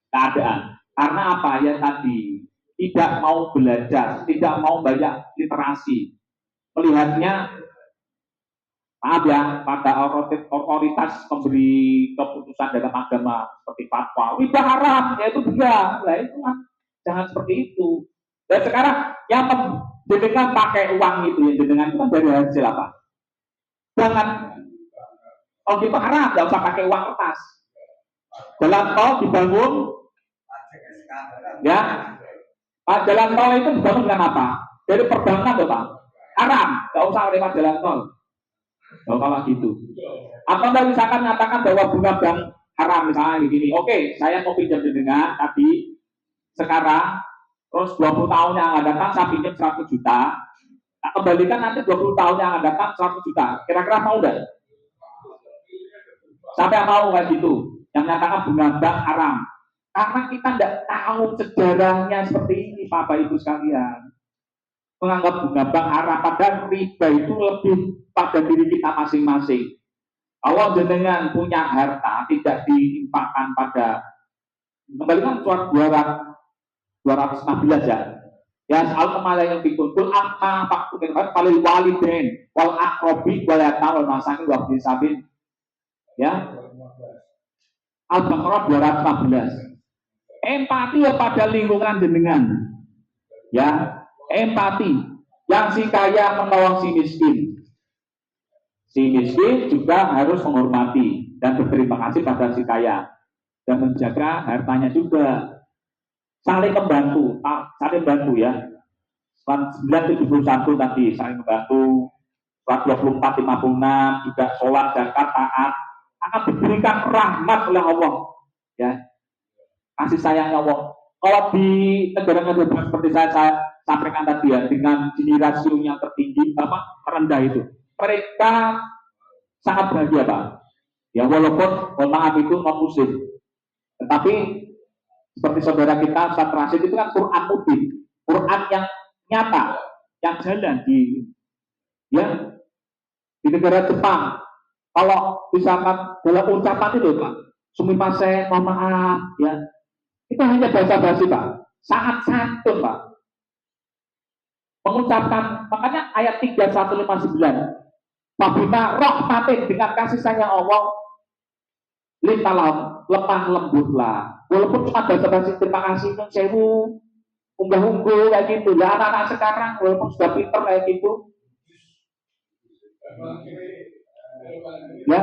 keadaan. Karena apa ya tadi, tidak mau belajar, tidak mau banyak literasi, melihatnya maaf ya pada otoritas pemberi keputusan dalam agama seperti fatwa, riba haram, yaitu dia, lah itu kan jangan seperti itu. Dan sekarang yang jenengan pakai uang itu, yang jenengan itu kan dari hasil apa? Jangan, oh gitu haram, nggak usah pakai uang kertas. Jalan tol dibangun, ya, jalan tol itu dibangun dengan apa? Dari perbankan tuh Pak, haram, nggak usah lewat jalan tol. Oh, kalau gitu. Atau misalkan mengatakan bahwa bunga bank haram misalnya begini, oke, saya mau pinjam jenengan tapi sekarang terus 20 tahun yang akan datang saya pinjam 100 juta, tak kembalikan nanti 20 tahun yang akan datang 100 juta. Kira-kira mau enggak? Siapa yang mau kayak gitu? Yang menyatakan bunga bank haram. Karena kita tidak tahu sejarahnya seperti ini, Bapak Ibu sekalian. Menganggap bunga bank haram, padahal riba itu lebih pada diri kita masing-masing. Kalau jenengan punya harta tidak diimpakkan pada, kembalikan surat 216 ya. Ya soal kemarin yang dikumpul apa faktu kan paling walidain wal akrobi wal yatama wal masakin wa bin sabin. Ya. Al-Baqarah 216. Empati ya pada lingkungan jenengan. Ya, empati. Yang si kaya menolong si miskin. Si miskin juga harus menghormati dan berterima kasih pada si kaya dan menjaga hartanya juga. Saling membantu, ya. 971 tadi saling membantu. 2456 juga sholat zakat taat akan diberikan rahmat oleh Allah, ya, kasih sayangnya Allah. Kalau di negara-negara seperti saya sampaikan tadi ya, dengan Gini rasio yang tertinggi terendah itu, mereka sangat bahagia Pak. Ya walaupun mohon maaf itu non muslim, tetapi seperti saudara kita Ustaz Rasid itu kan Quran mubin, Quran yang nyata, yang jalan di negara Jepang. Kalau misalkan dalam ucapan itu Pak, sumimasen, mohon maaf, ya, itu hanya bahasa basi Pak, sangat santun Pak. Mengucapkan, makanya ayat 3159, Fabima rahmatin, dengan kasih sayang Allah, lintalam, lemah lembutlah. Walaupun cuma bahasa basi terima kasih, sewu, unggah-ungguh kayak gitu. Ya anak-anak sekarang walaupun sudah pinter kayak gitu, ya,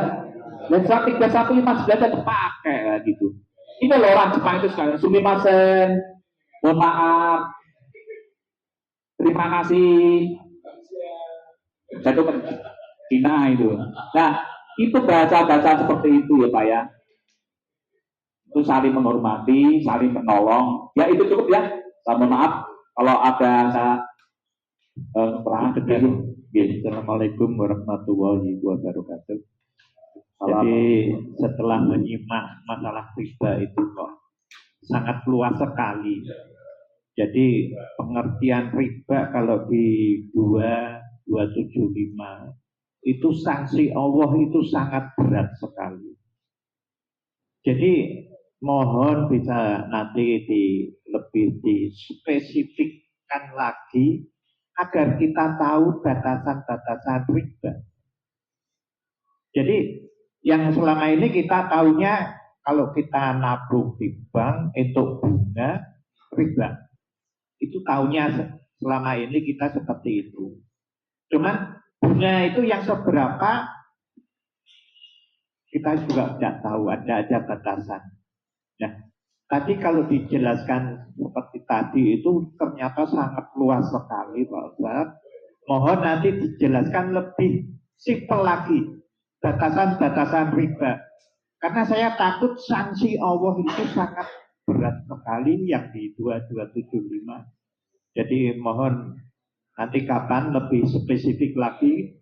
dan 3159 itu pakai kayak gitu. Ini loh orang Jepang itu sekalian, sumimasen, mohon maaf, terima kasih. Saya itu Cina itu. Nah, itu bahasa-bahasa seperti itu ya Pak ya. Itu saling menghormati, saling menolong. Ya itu cukup ya. Saya mohon maaf kalau ada saya kurang kecil. Assalamualaikum warahmatullahi wabarakatuh. Jadi setelah menyimak masalah riba itu kok sangat luas sekali. Jadi pengertian riba kalau di dua 275 itu sanksi Allah itu sangat berat sekali. Jadi mohon bisa nanti lebih dispesifikkan lagi agar kita tahu batasan-batasan riba. Jadi yang selama ini kita tahunya kalau kita nabung di bank untuk bunga riba. Itu tahunya selama ini kita seperti itu. Cuman bunga itu yang seberapa kita juga tidak tahu, ada batasan. Nah, tadi kalau dijelaskan seperti tadi itu ternyata sangat luas sekali Pak Ustadz. Mohon nanti dijelaskan lebih simpel lagi batasan-batasan riba. Karena saya takut sanksi Allah itu sangat berat sekali yang di 2275. Jadi mohon nanti kapan lebih spesifik lagi,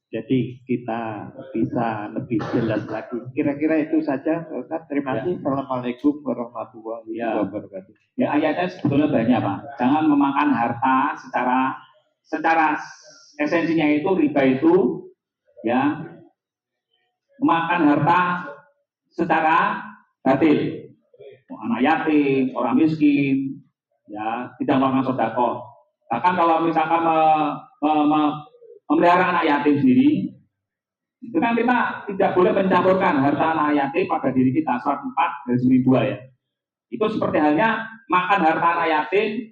jadi kita bisa lebih jelas lagi. Kira-kira itu saja. Terima kasih. Assalamualaikum warahmatullahi wabarakatuh. Ya, ayatnya sebetulnya banyak Pak. Jangan memakan harta secara esensinya itu riba itu ya memakan harta secara batil. Anak yatim, orang miskin, ya tidak melakukan sedekah. Bahkan kalau misalkan memelihara anak yatim sendiri, itu kan kita tidak boleh mencampurkan harta anak yatim pada diri kita. Surat 4 dari sini 2 ya. Itu seperti halnya makan harta anak yatim,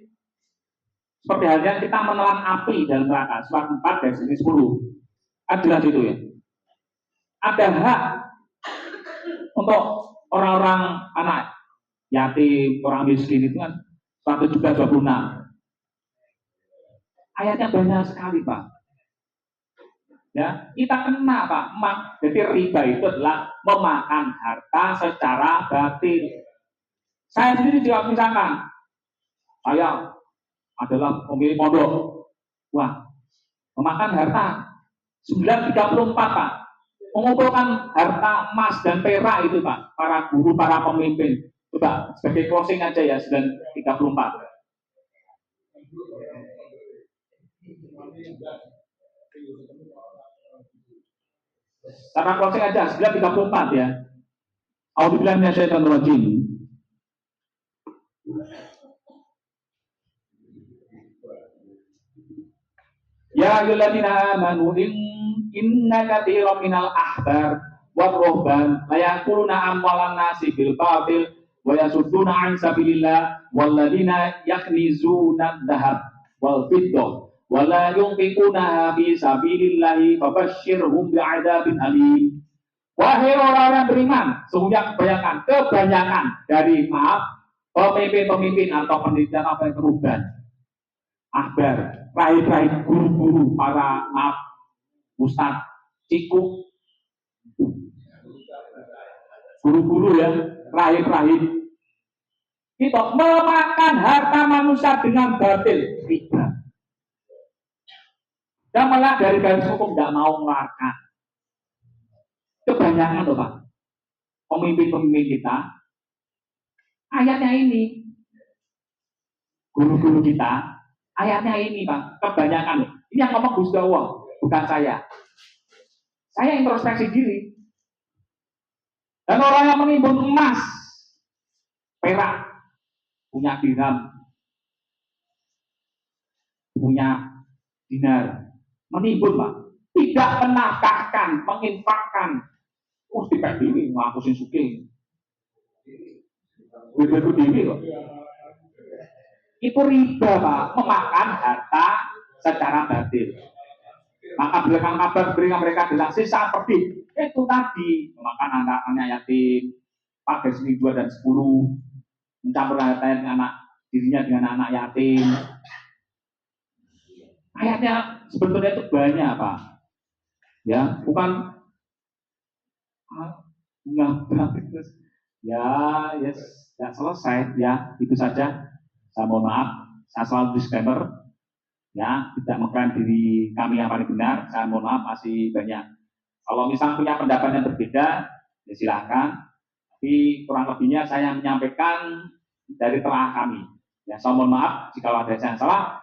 seperti halnya kita menelan api dalam neraka. Surat 4 dari sini 10. Kan jelas itu ya. Ada hak untuk orang-orang anak yatim, orang miskin itu kan 126. Ayatnya banyak sekali Pak. Ya, kita kena Pak. Jadi riba itu adalah memakan harta secara batil. Saya sendiri juga misalkan, saya adalah pemilik pondok. Wah, memakan harta 934 Pak. Mengumpulkan harta emas dan perak itu Pak, para guru, para pemimpin. Coba sebagai closing aja ya 934. Karena closing aja 934 ya. A'udzubillahi minasyaitonir rajim. Ya ayyuhalladzina amanu inna katsiran minal ahbar wa ruhban la yaquluna amwalan nasi bil batil wa yasudduna an sabilillah walladzina yaknizuna dhahab wal fiddah wa la yunfiquna fi sabilillah fabashshirhum bi'adzabin alim. Wahai orang-orang beriman, sungguhnya kebanyakan dari pemimpin-pemimpin atau pendidikan apa yang perubahan akbar, rahib-rahib, guru-guru, para ustadz, cikuk, guru-guru ya, rahib-rahib, itu memakan harta manusia dengan batil, riba. Dan malah dari garis hukum tidak mau mengeluarkan. Kebanyakan loh Pak, pemimpin-pemimpin kita, ayatnya ini, guru-guru kita, ayatnya ini Pak, kebanyakan. Ini yang ngomong Gusti Allah, bukan saya. Saya introspeksi diri. Dan orang yang menimbun emas, perak, punya dirham, punya dinar, menimbun Pak, tidak menafkahkan, menginfakkan. Dipek diri, ngakusin suki. Begitu diri kok. Itu riba Pak, memakan harta secara batil. Maka berikan kabar, berikan mereka dilaksin saat pergi. Itu tadi, memakan anak-anak yatim, pakai sini 2 dan 10, mencampur harta anak dirinya dengan anak yatim. Ayatnya sebetulnya itu banyak Pak. Ya, bukan ya, ya selesai ya, itu saja. Saya mohon maaf, saya selalu disclaimer, ya tidak mengklaim diri kami yang paling benar. Saya mohon maaf, masih banyak. Kalau misalnya punya pendapat yang berbeda, ya silakan. Tapi kurang lebihnya saya menyampaikan dari telah kami. Ya, saya mohon maaf jika ada yang salah.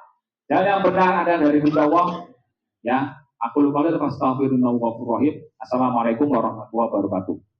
Dan yang benar ada dari Allah. Ya, aku lupa itu. Astagfirullahaladzim. Assalamualaikum warahmatullahi wabarakatuh.